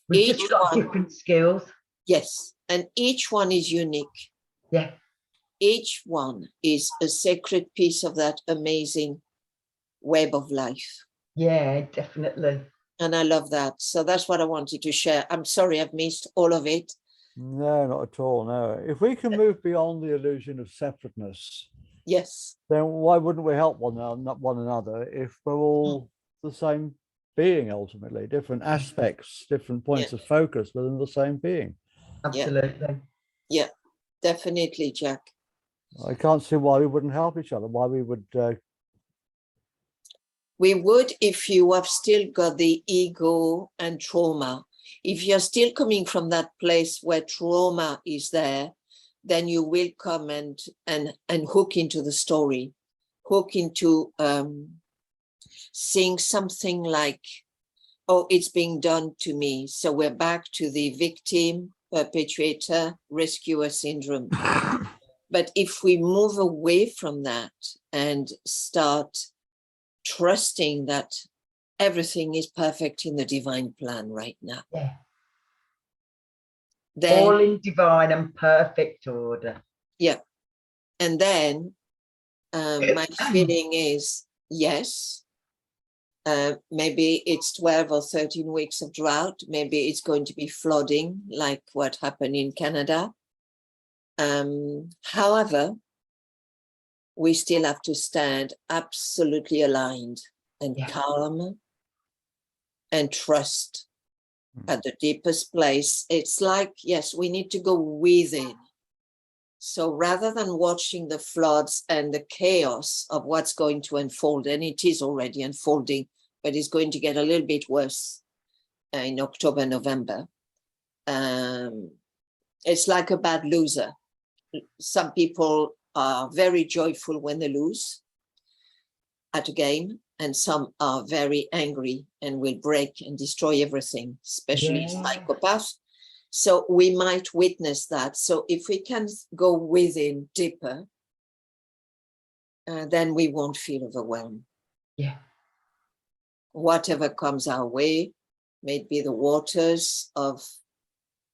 We've just got different skills. Yes. And each one is unique. Yeah. Each one is a sacred piece of that amazing web of life. Yeah, definitely. And I love that. So that's what I wanted to share. I'm sorry I've missed all of it. No, not at all. No. If we can move beyond the illusion of separateness, yes, then why wouldn't we help one another if we're all the same being, ultimately? Different aspects, different points of focus within the same being. Absolutely. Yeah, definitely, Jack. I can't see why we wouldn't help each other, why we would We would if you have still got the ego and trauma. If you're still coming from that place where trauma is there, then you will come and hook into the story, hook into seeing something like, oh, it's being done to me. So we're back to the victim, perpetrator, rescuer syndrome. But if we move away from that and start trusting that everything is perfect in the divine plan right now. Yeah. Then, all in divine and perfect order. Yeah. And then my feeling is, yes, maybe it's 12 or 13 weeks of drought. Maybe it's going to be flooding like what happened in Canada. However, we still have to stand absolutely aligned and calm and trust at the deepest place. It's like, yes, we need to go within. So rather than watching the floods and the chaos of what's going to unfold, and it is already unfolding, but it's going to get a little bit worse in October, November. It's like a bad loser. Some people are very joyful when they lose at a game, and some are very angry and will break and destroy everything, especially psychopaths. So we might witness that. So if we can go within deeper, then we won't feel overwhelmed. Yeah. Whatever comes our way, maybe the waters of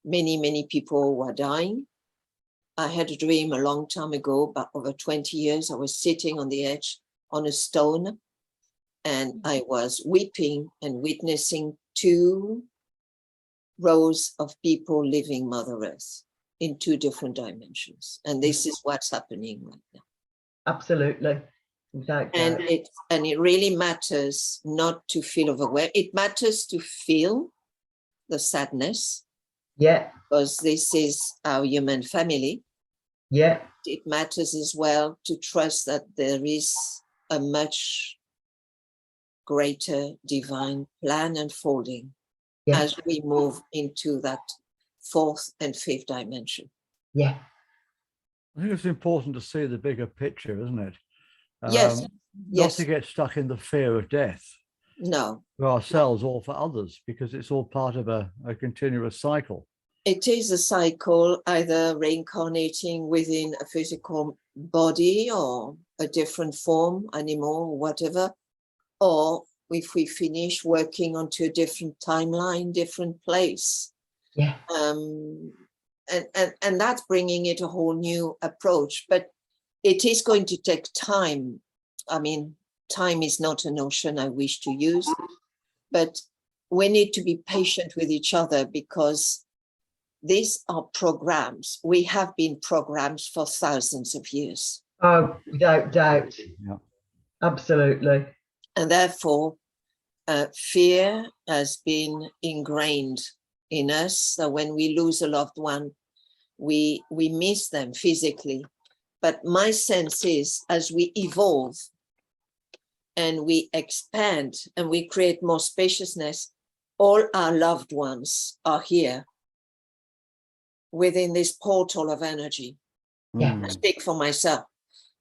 many, many people who are dying. I had a dream a long time ago, about over 20 years. I was sitting on the edge on a stone, and I was weeping and witnessing 2 rows of people living Mother Earth in 2 different dimensions. And this is what's happening right now. Absolutely. Exactly. And it really matters not to feel overwhelmed. It matters to feel the sadness. Yeah. Because this is our human family. Yeah. It matters as well to trust that there is a much greater divine plan unfolding as we move into that 4th and 5th dimension. Yeah. I think it's important to see the bigger picture, isn't it? Yes. Not to get stuck in the fear of death. No. For ourselves or for others, because it's all part of a continuous cycle. It is a cycle, either reincarnating within a physical body or a different form, animal, whatever, or if we finish working onto a different timeline, different place. Yeah. And that's bringing it a whole new approach, but it is going to take time. I mean, time is not a notion I wish to use, but we need to be patient with each other because these are programs. We have been programs for thousands of years. Oh, without doubt. Yeah. Absolutely. And therefore, fear has been ingrained in us. So when we lose a loved one, we miss them physically. But my sense is, as we evolve and we expand and we create more spaciousness, all our loved ones are here within this portal of energy. Yeah. I speak for myself.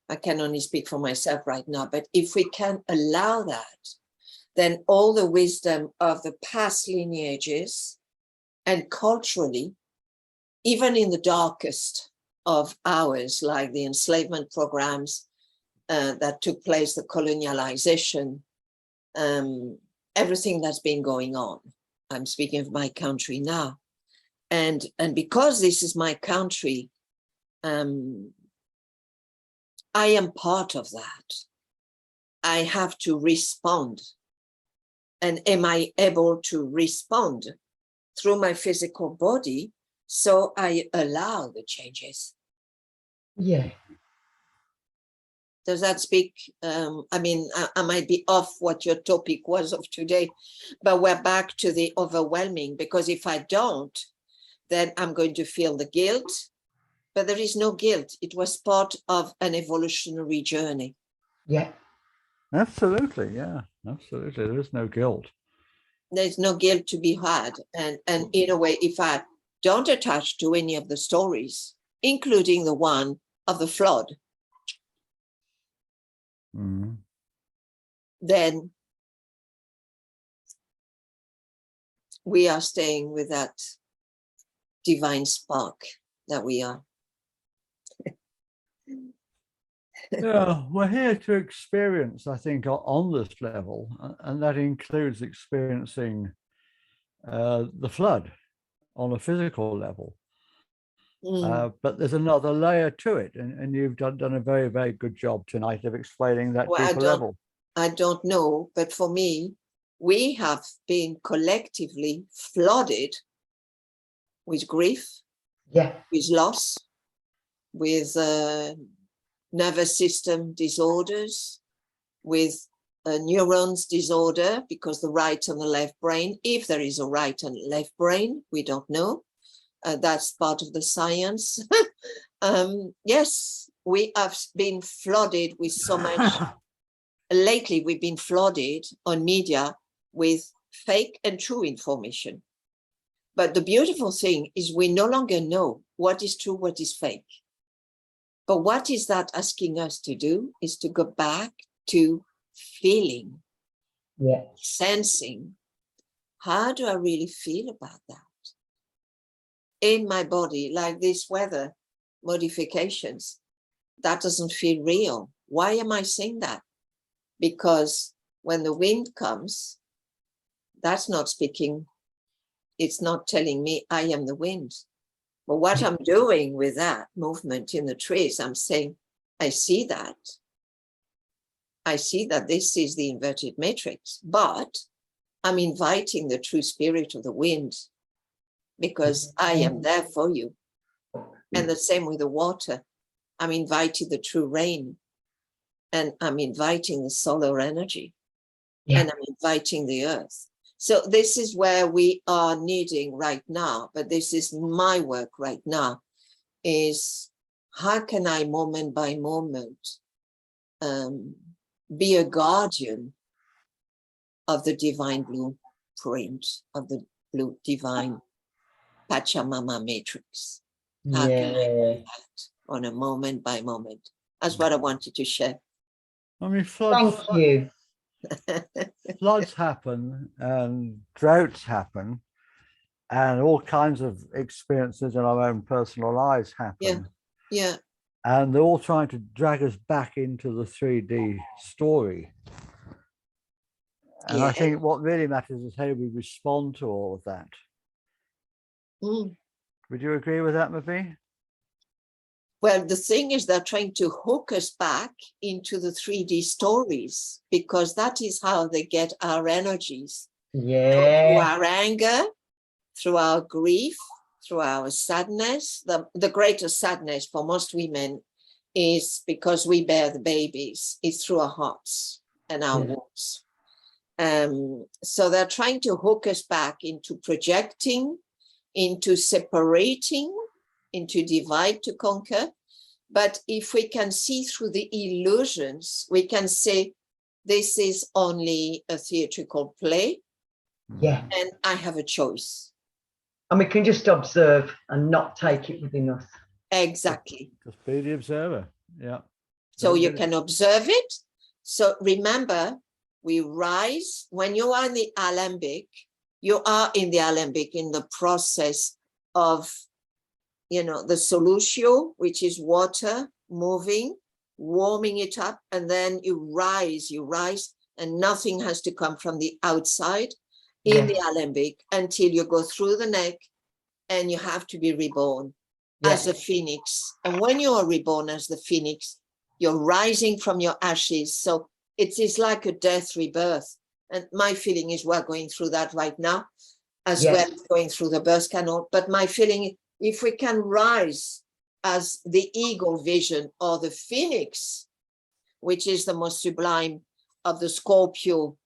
I can only speak for myself right now. But if we can allow that, then all the wisdom of the past lineages and culturally, even in the darkest of hours, like the enslavement programs that took place, the colonialization, everything that's been going on. I'm speaking of my country now. And because this is my country, I am part of that. I have to respond. And am I able to respond through my physical body? So I allow the changes. Yeah. Does that speak? I mean, I might be off what your topic was of today, but we're back to the overwhelming, because if I don't, then I'm going to feel the guilt, but there is no guilt. It was part of an evolutionary journey. Yeah. Absolutely, yeah, absolutely. There is no guilt. There's no guilt to be had. And in a way, if I don't attach to any of the stories, including the one of the flood, then we are staying with that divine spark that we are. Yeah, we're here to experience, I think, on this level, and that includes experiencing the flood on a physical level. But there's another layer to it, and you've done a very, very good job tonight of explaining that deeper level. I don't know, but for me, we have been collectively flooded with grief, with loss, with nervous system disorders, with neurons disorder, because the right and the left brain, if there is a right and left brain, we don't know. That's part of the science. Yes, we have been flooded with so much. Lately, we've been flooded on media with fake and true information. But the beautiful thing is we no longer know what is true, what is fake. But what is that asking us to do is to go back to feeling, sensing. How do I really feel about that? In my body, like this weather modifications, that doesn't feel real. Why am I saying that? Because when the wind comes, that's not speaking. It's not telling me I am the wind. But what I'm doing with that movement in the trees, I'm saying, I see that. I see that this is the inverted matrix, but I'm inviting the true spirit of the wind because I am there for you. And the same with the water. I'm inviting the true rain, and I'm inviting the solar energy, and I'm inviting the earth. So this is where we are needing right now, but this is my work right now, is how can I moment by moment be a guardian of the divine blueprint, of the divine Pachamama matrix. How can I do that on a moment by moment? That's what I wanted to share. I mean, floods happen and droughts happen and all kinds of experiences in our own personal lives happen. Yeah. And they're all trying to drag us back into the 3D story. And I think what really matters is how we respond to all of that. Would you agree with that, Mavi? Well, the thing is they're trying to hook us back into the 3D stories, because that is how they get our energies. Through our anger, through our grief, through our sadness. The greatest sadness for most women is because we bear the babies. It's through our hearts and our wombs. So they're trying to hook us back into projecting, into separating, into divide to conquer. But if we can see through the illusions, we can say this is only a theatrical play. And I have a choice. And we can just observe and not take it within us. Exactly. Just be the observer. So you can observe it. So remember, we rise. When you are in the alembic, you are in the alembic in the process of, the solutio, which is water moving, warming it up, and then you rise, and nothing has to come from the outside in the alembic until you go through the neck and you have to be reborn as a phoenix. And when you are reborn as the phoenix, you're rising from your ashes. So it is like a death rebirth. And my feeling is we're going through that right now, as well as going through the birth canal. But my feeling, if we can rise as the eagle vision or the phoenix, which is the most sublime of the Scorpio,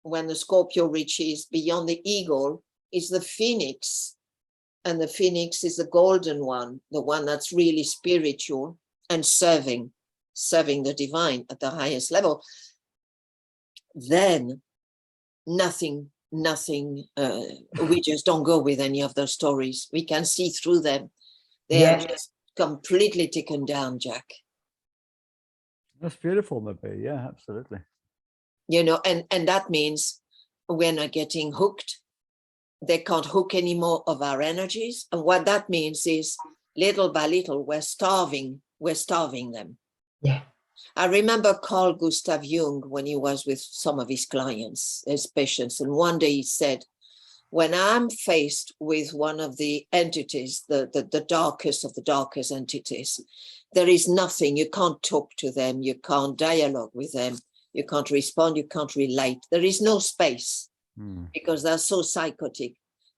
when the Scorpio reaches beyond the eagle, is the phoenix. And the phoenix is the golden one, the one that's really spiritual and serving the divine at the highest level. then nothing, we just don't go with any of those stories. We can see through them. They are just completely taken down, Jack. That's beautiful, maybe. Yeah, absolutely. You know, and that means we're not getting hooked. They can't hook any more of our energies. And what that means is little by little, we're starving them. Yeah. I remember Carl Gustav Jung when he was with some of his clients, his patients, and one day he said, when I'm faced with one of the entities, the darkest of the darkest entities, there is nothing, you can't talk to them, you can't dialogue with them, you can't respond, you can't relate. There is no space because they're so psychotic.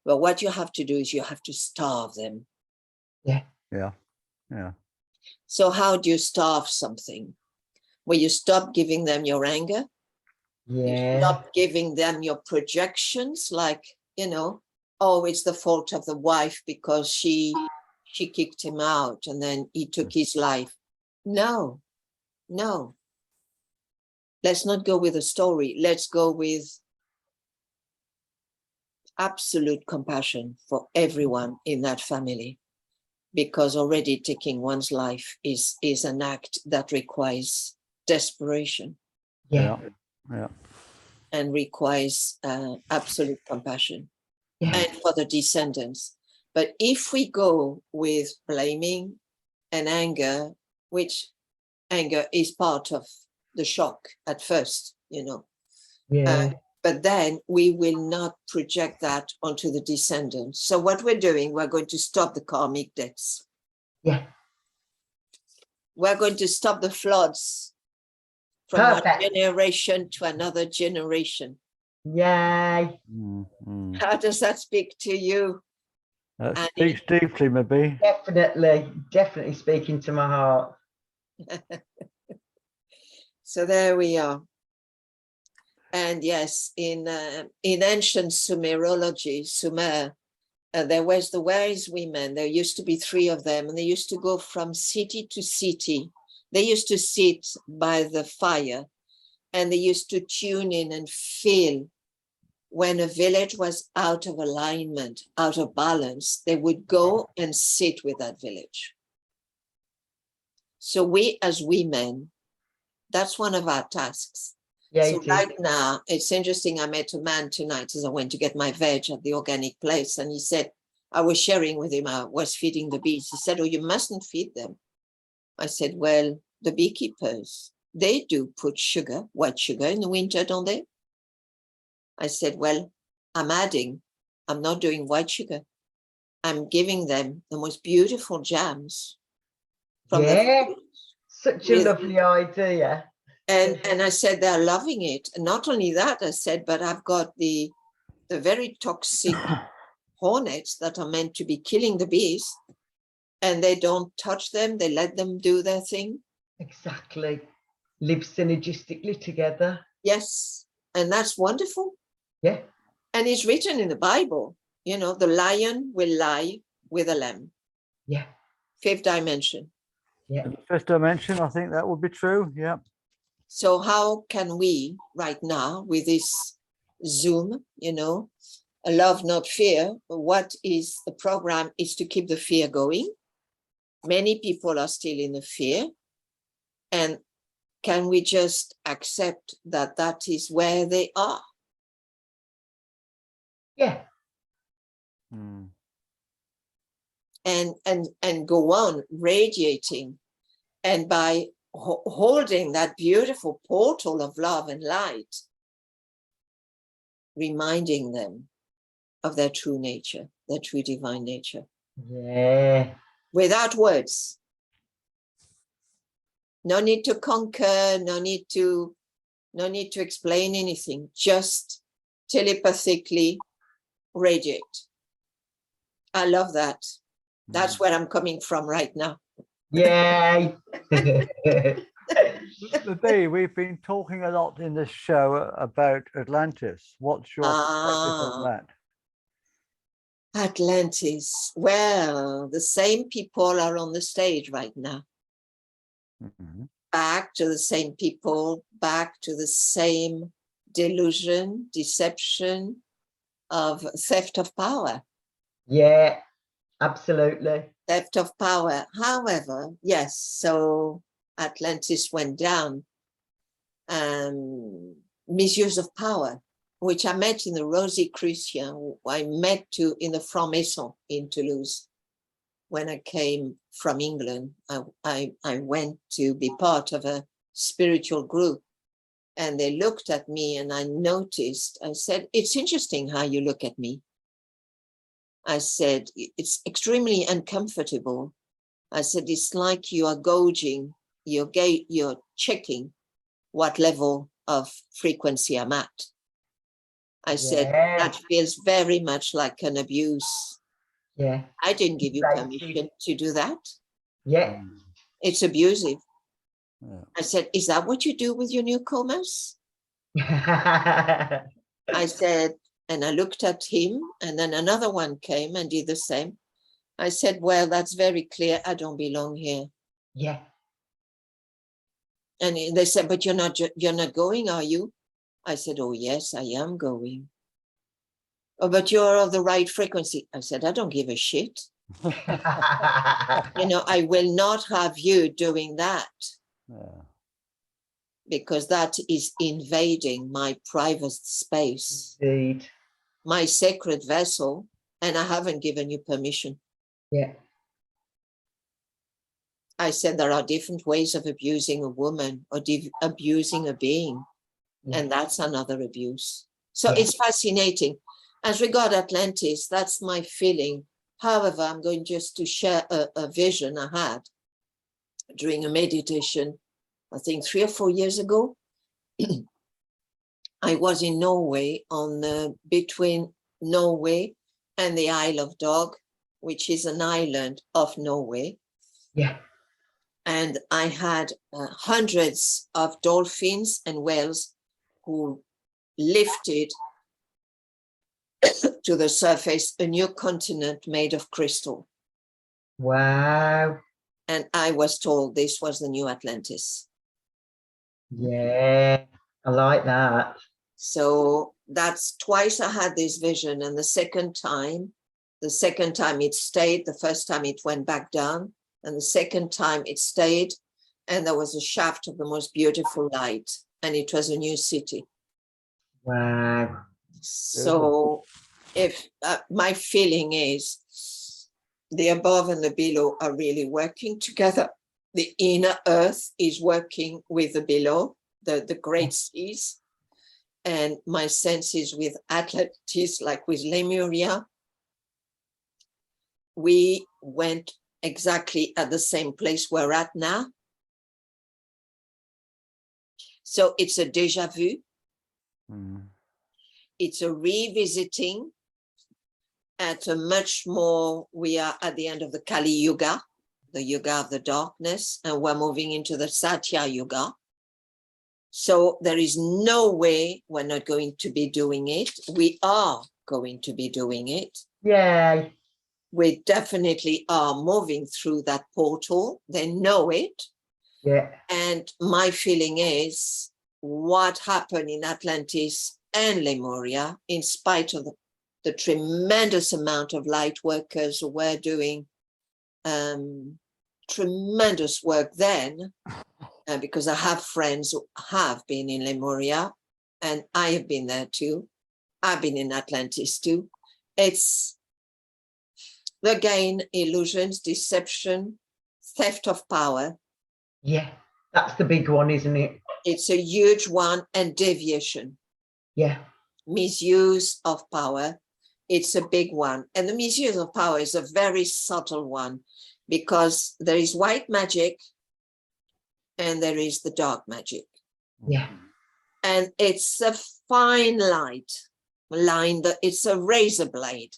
But what you have to do is you have to starve them. Yeah. Yeah. Yeah. So how do you starve something? Well, you stop giving them your anger. Yeah. You stop giving them your projections, like, you know, oh, it's the fault of the wife because she kicked him out and then he took his life. No. Let's not go with a story. Let's go with absolute compassion for everyone in that family, because already taking one's life is an act that requires desperation. Yeah. And requires absolute compassion. Yeah. And for the descendants. But if we go with blaming and anger, which anger is part of the shock at first, you know. Yeah. But then we will not project that onto the descendants. So what we're doing, we're going to stop the karmic debts. Yeah. We're going to stop the floods from one generation to another generation. Yay. How does that speak to you? That speaks deeply, maybe. Definitely speaking to my heart. So there we are. And yes, in ancient Sumerology, Sumer, there was the wise women. There used to be 3 of them, and they used to go from city to city. They used to sit by the fire, and they used to tune in and feel when a village was out of alignment, out of balance. They would go and sit with that village. So we as women, that's one of our tasks. Yeah, so right now, it's interesting. I met a man tonight as I went to get my veg at the organic place. And he said, I was sharing with him, I was feeding the bees. He said, oh, you mustn't feed them. I said, well, the beekeepers, they do put sugar, white sugar in the winter, don't they? I said, well, I'm not doing white sugar. I'm giving them the most beautiful jams. From such a lovely idea. And I said, they're loving it. And not only that, I said, but I've got the very toxic hornets that are meant to be killing the bees, and they don't touch them. They let them do their thing. Exactly. Live synergistically together. Yes. And that's wonderful. Yeah. And it's written in the Bible, you know, the lion will lie with a lamb. Yeah. 5th dimension. Yeah. In the 5th dimension, I think that would be true. Yeah. So how can we right now with this Zoom, you know, love, not fear, what is the program is to keep the fear going. Many people are still in the fear. And can we just accept that that is where they are? Yeah. And go on radiating. And by holding that beautiful portal of love and light, reminding them of their true nature, their true divine nature. Yeah. Without words. No need to conquer, no need to explain anything, just telepathically radiate. I love that. That's where I'm coming from right now. Yay. Today we've been talking a lot in this show about Atlantis. What's your perspective on that? Atlantis. Well, the same people are on the stage right now. Back to the same people, back to the same delusion, deception, of theft of power. Yeah, absolutely. Theft of power. However, yes, so Atlantis went down. Misuse of power, which I met in the Rosicrucian. I met in the Franc-Maçon in Toulouse. When I came from England, I went to be part of a spiritual group, and they looked at me, and I noticed, I said, it's interesting how you look at me. I said, it's extremely uncomfortable. I said, it's like you are gauging, you're checking what level of frequency I'm at. I said, that feels very much like an abuse. Yeah. I didn't give you permission to do that. Yeah. It's abusive. Yeah. I said, is that what you do with your newcomers? I said, and I looked at him, and then another one came and did the same. I said, well, that's very clear. I don't belong here. Yeah. And they said, but you're not going, are you? I said, oh, yes, I am going. Oh, but you're of the right frequency. I said, I don't give a shit. You know, I will not have you doing that. Yeah. Because that is invading my private space. Indeed. My sacred vessel, and I haven't given you permission. Yeah. I said there are different ways of abusing a woman or abusing a being, and that's another abuse. So it's fascinating. As regard Atlantis, that's my feeling. However, I'm going just to share a vision I had during a meditation, I think 3 or 4 years ago. I was in Norway between Norway and the Isle of Dog, which is an island of Norway. Yeah. And I had hundreds of dolphins and whales who lifted to the surface a new continent made of crystal. Wow. And I was told this was the new Atlantis. Yeah, I like that. So that's twice I had this vision, and the second time it stayed. The first time it went back down, and the second time it stayed, and there was a shaft of the most beautiful light, and it was a new city. Wow. So if my feeling is the above and the below are really working together. The inner earth is working with the below, the great seas. And my sense is with Atlantis, like with Lemuria, we went exactly at the same place we're at now. So it's a déjà vu. Mm. It's a revisiting at a much more, we are at the end of the Kali Yuga, the Yuga of the darkness, and we're moving into the Satya Yuga. So there is no way we're not going to be doing it. We are going to be doing it. Yay. We definitely are moving through that portal. They know it. Yeah. And my feeling is what happened in Atlantis and Lemuria, in spite of the tremendous amount of light workers who were doing tremendous work then, because I have friends who have been in Lemuria, and I have been there too. I've been in Atlantis too. It's, again, illusions, deception, theft of power. Yeah, that's the big one, isn't it? It's a huge one, and deviation. Yeah. Misuse of power. It's a big one. And the misuse of power is a very subtle one, because there is white magic and there is the dark magic. Yeah. And it's a fine line, it's a razor blade.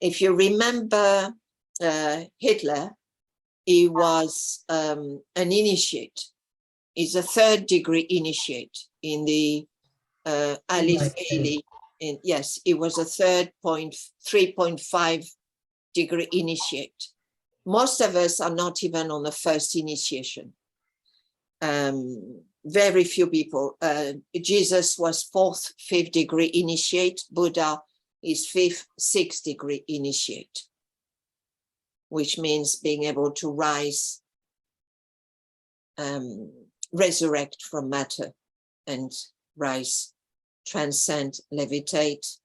If you remember Hitler, he was an initiate. He's a 3rd degree initiate in the Alice Bailey. Yes, he was a 3.5 degree initiate. Most of us are not even on the first initiation. very few people. Jesus was 4th, 5th degree initiate. Buddha is 5th, 6th degree initiate, which means being able to rise, resurrect from matter and rise, transcend, levitate,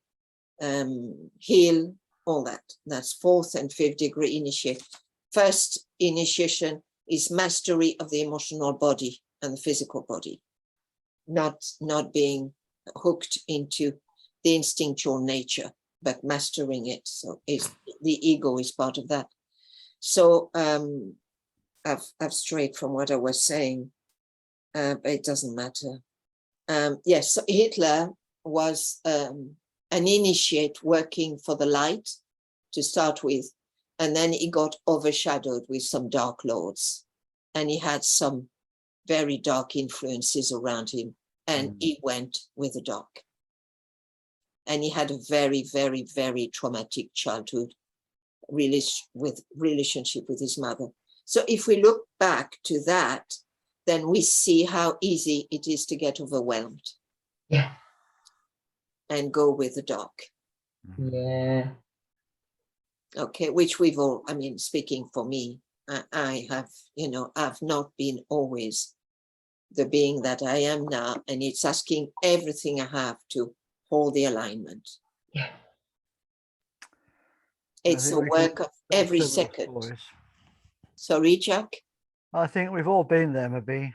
heal, all that. That's 4th and 5th degree initiate. First initiation is mastery of the emotional body and the physical body, not being hooked into the instinctual nature, but mastering it. So the ego is part of that. So I've strayed from what I was saying, but it doesn't matter. Yes, so Hitler was an initiate working for the light to start with, and then he got overshadowed with some dark lords, and he had some very dark influences around him, and he went with the dark. And he had a very, very, very traumatic childhood relationship with his mother. So if we look back to that, then we see how easy it is to get overwhelmed. Yeah. And go with the dark. Yeah. Okay, which we've all, I mean, speaking for me, I have, I've not been always the being that I am now, and it's asking everything I have to hold the alignment. Yeah. It's a work of every second. Sorry, Jack? I think we've all been there, maybe.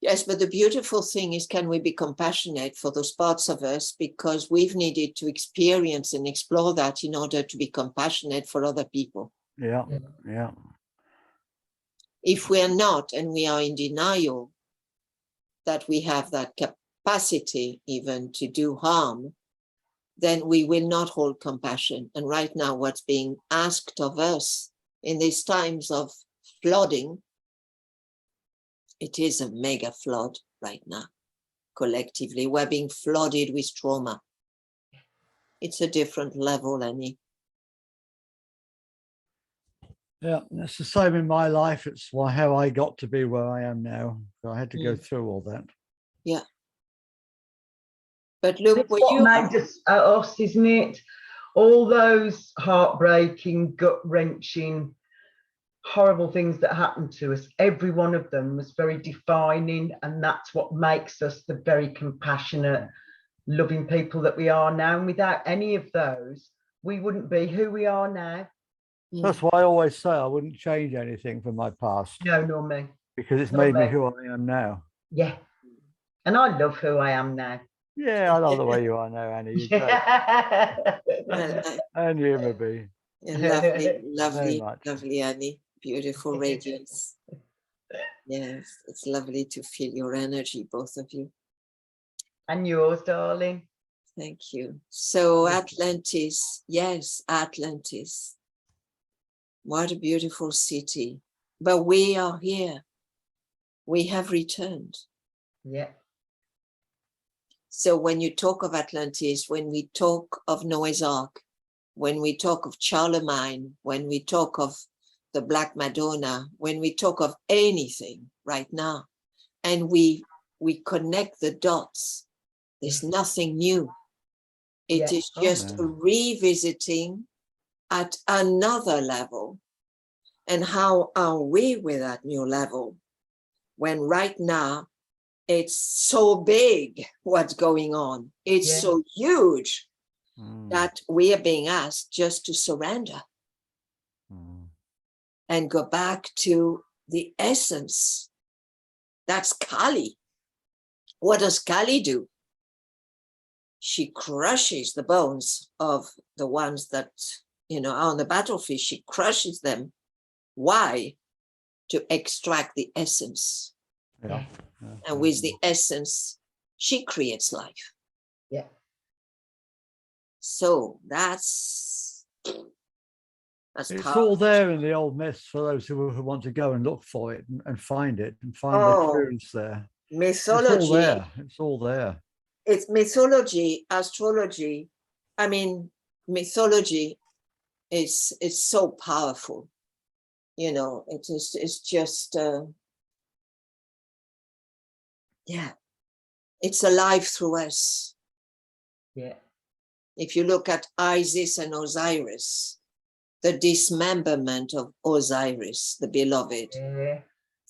Yes, but the beautiful thing is, can we be compassionate for those parts of us? Because we've needed to experience and explore that in order to be compassionate for other people. Yeah, yeah. If we are not, and we are in denial that we have that capacity even to do harm, then we will not hold compassion. And right now, what's being asked of us in these times of flooding, it is a mega flood right now. Collectively, we're being flooded with trauma. It's a different level, Annie. Yeah, it's the same in my life. It's how I got to be where I am now. So I had to go through all that. Yeah. But look, it's what made us, isn't it? All those heartbreaking, gut-wrenching, horrible things that happened to us, every one of them was very defining, and that's what makes us the very compassionate, loving people that we are now. And without any of those, we wouldn't be who we are now. That's why I always say I wouldn't change anything from my past. No, nor me. Because it's made me who I am now. Yeah. And I love who I am now. Yeah, I love the way you are now, Annie. And you, maybe. Lovely, lovely, lovely, Annie. Beautiful radiance. Yes, it's lovely to feel your energy, both of you. And yours, darling. Thank you. So Atlantis, yes, Atlantis. What a beautiful city. But we are here. We have returned. Yeah. So when you talk of Atlantis, when we talk of Noah's Ark, when we talk of Charlemagne, when we talk of the Black Madonna, when we talk of anything right now, and we connect the dots, there's nothing new. It is just a revisiting at another level. And how are we with that new level when right now it's so big what's going on? It's so huge that we are being asked just to surrender and go back to the essence. That's Kali. What does Kali do? She crushes the bones of the ones that, are on the battlefield. She crushes them. Why? To extract the essence. Yeah. And with the essence, she creates life. Yeah. So that's it's powerful. all there in the old myths for those who want to go and look for it and find it and find the truths there. Mythology. It's all there. It's all there. It's mythology, astrology. I mean, mythology is so powerful. It's just Yeah, it's alive through us. Yeah. If you look at Isis and Osiris, the dismemberment of Osiris, the beloved, Yeah.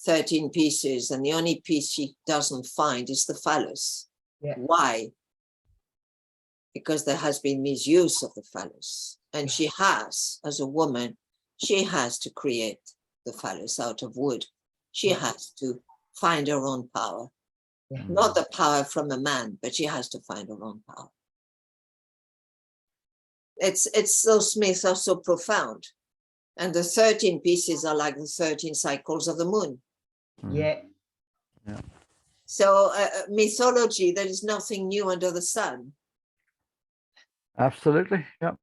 13 pieces, and the only piece she doesn't find is the phallus. Yeah. Why? Because there has been misuse of the phallus. And she has, as a woman, she has to create the phallus out of wood. She has to find her own power. Yeah. Not the power from a man, but she has to find her own power. Those myths are so profound. And the 13 pieces are like the 13 cycles of the moon. Yeah. Yeah. So mythology, there is nothing new under the sun. Absolutely. Yep.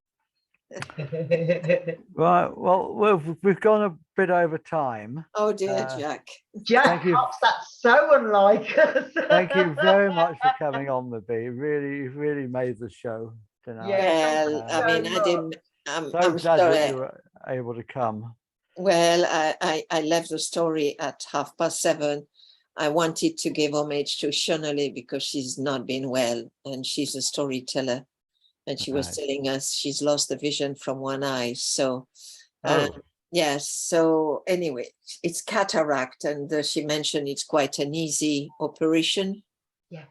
Right. Well, we've gone a bit over time. Oh dear, Jack. Jack Thank you. Cox, that's so unlike us. Thank you very much for coming on, Mabee. Really made the show tonight. Yeah, Well, thank I you mean, so I didn't. So I'm glad that sorry. you were able to come. Well, I left the story at 7:30. I wanted to give homage to Shonali because she's not been well and she's a storyteller. And she was telling us she's lost the vision from one eye. So, yes. So anyway, it's cataract, and she mentioned it's quite an easy operation. Yeah.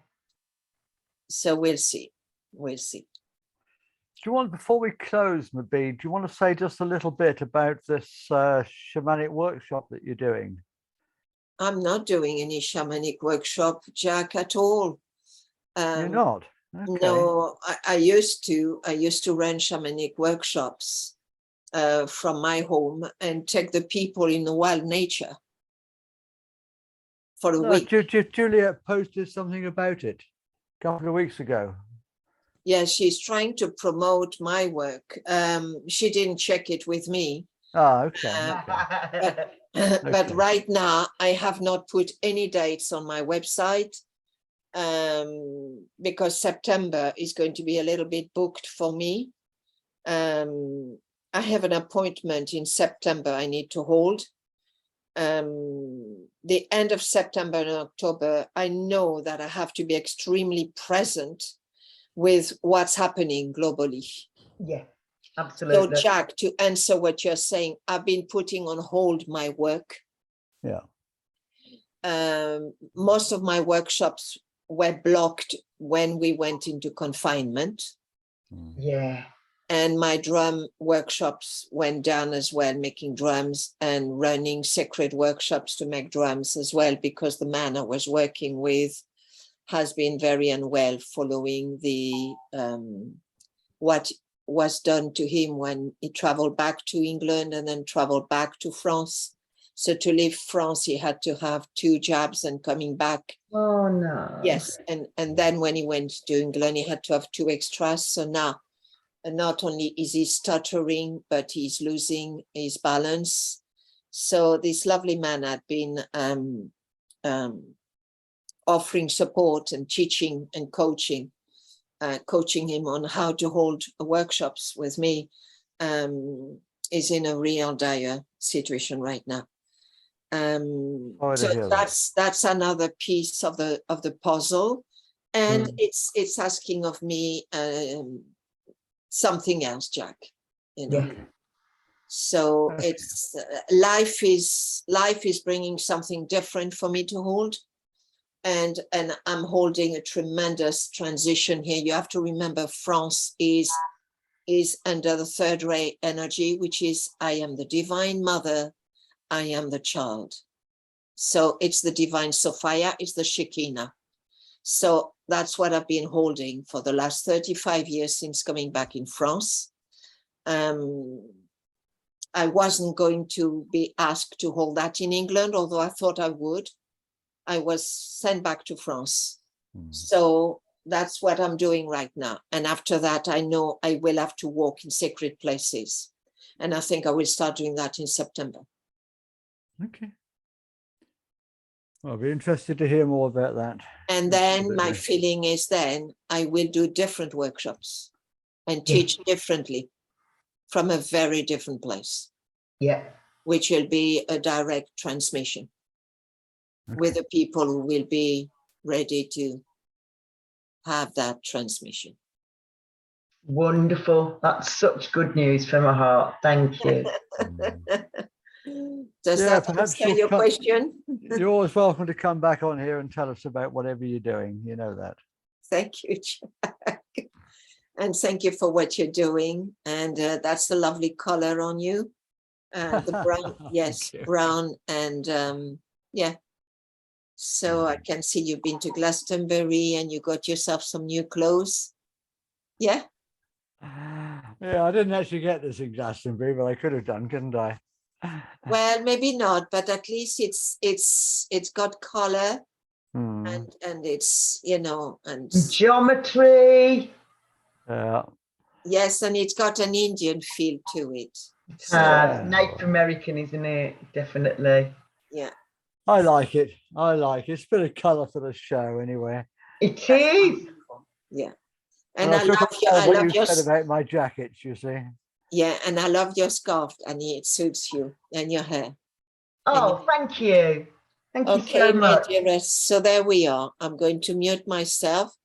So we'll see. We'll see. Do you want, before we close, Mabee, do you want to say just a little bit about this shamanic workshop that you're doing? I'm not doing any shamanic workshop, Jack, at all. You're not? Okay. No, I used to run shamanic workshops from my home and take the people in the wild nature for a week. Juliet posted something about it a couple of weeks ago. Yeah, she's trying to promote my work. She didn't check it with me. Oh, okay. But right now, I have not put any dates on my website because September is going to be a little bit booked for me. I have an appointment in September I need to hold. The end of September and October, I know that I have to be extremely present with what's happening globally. Yeah, absolutely. So, Jack, to answer what you're saying, I've been putting on hold my work. Yeah. Most of my workshops were blocked when we went into confinement. Yeah. And my drum workshops went down as well, making drums and running sacred workshops to make drums as well, because the man I was working with has been very unwell following the what was done to him when he traveled back to England and then traveled back to France. So to leave France, he had to have 2 jabs and coming back. Oh, no. Yes. And then when he went to England, he had to have 2 extras. So now, not only is he stuttering, but he's losing his balance. So this lovely man had been offering support and teaching and coaching him on how to hold workshops with me, is in a real dire situation right now. So that's another piece of the puzzle, and it's asking of me something else, Jack. You know. Yeah. So it's life is bringing something different for me to hold. And I'm holding a tremendous transition here. You have to remember France is under the 3rd ray energy, which is I am the divine mother, I am the child. So it's the divine Sophia, it's the Shekinah. So that's what I've been holding for the last 35 years since coming back in France. I wasn't going to be asked to hold that in England, although I thought I would. I was sent back to France. So that's what I'm doing right now. And after that, I know I will have to walk in sacred places. And I think I will start doing that in September. Okay. Well, I'll be interested to hear more about that. And then my feeling is then I will do different workshops and teach differently from a very different place. Yeah. Which will be a direct transmission with the people who will be ready to have that transmission. Wonderful. That's such good news from my heart. Thank you. Does Yeah, that perhaps answer you'll your come- question? You're always welcome to come back on here and tell us about whatever you're doing. You know that. Thank you, Jack. And thank you for what you're doing. And that's the lovely color on you. The brown, yes, Thank you. brown. And yeah. So I can see you've been to Glastonbury and you got yourself some new clothes. Yeah. Yeah, I didn't actually get this in Glastonbury, but I could have done, couldn't I? Well, maybe not, but at least it's got color Hmm. and it's, you know, and Geometry. Yeah. yes, and it's got an Indian feel to it. So, Native American, isn't it? Definitely. yeah. I like it. I like it. It's a bit of colour for the show, anyway. It is. Yeah. And And I took love on your, board I what love you your, said about my jackets. You see. yeah, and I love your scarf, and it suits you and your hair. Oh, thank you. Thank you Okay, so my much. dearest. So there we are. I'm going to mute myself,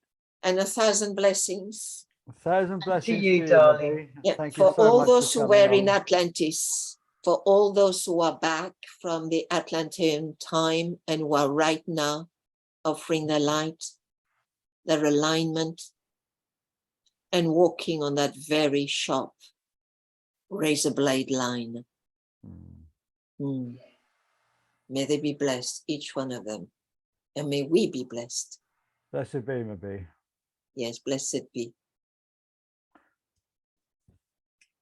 and 1,000 blessings. 1,000 blessings you, to darling. Libby. Yeah, Thank you for so all much those for who coming were in on. Atlantis, for all those who are back from the Atlantean time and who are right now offering their light, their alignment, and walking on that very sharp razor blade line. Mm. May they be blessed, each one of them. And may we be blessed. Blessed be, maybe. Yes, blessed be.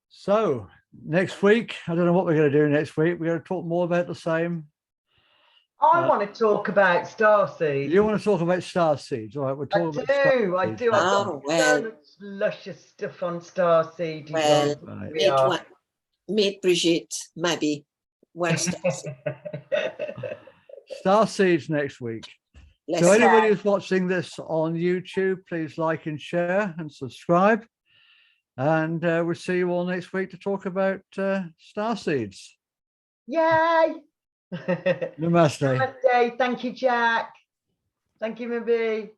So next week, I don't know what we're going to do next week. We're going to talk more about the same. I want to talk about starseeds. You want to talk about star seeds? All right, we're I talking about do. star I seeds. do. I've Oh, got well. so much luscious stuff on starseed. Well, Right. meet Brigitte, maybe. One starseed. Star seeds next week. Let's So see. anybody who's watching this on YouTube, please like and share and subscribe. And we'll see you all next week to talk about star seeds. Yay. Namaste. Namaste. Thank you, Jack. Thank you, Mabi.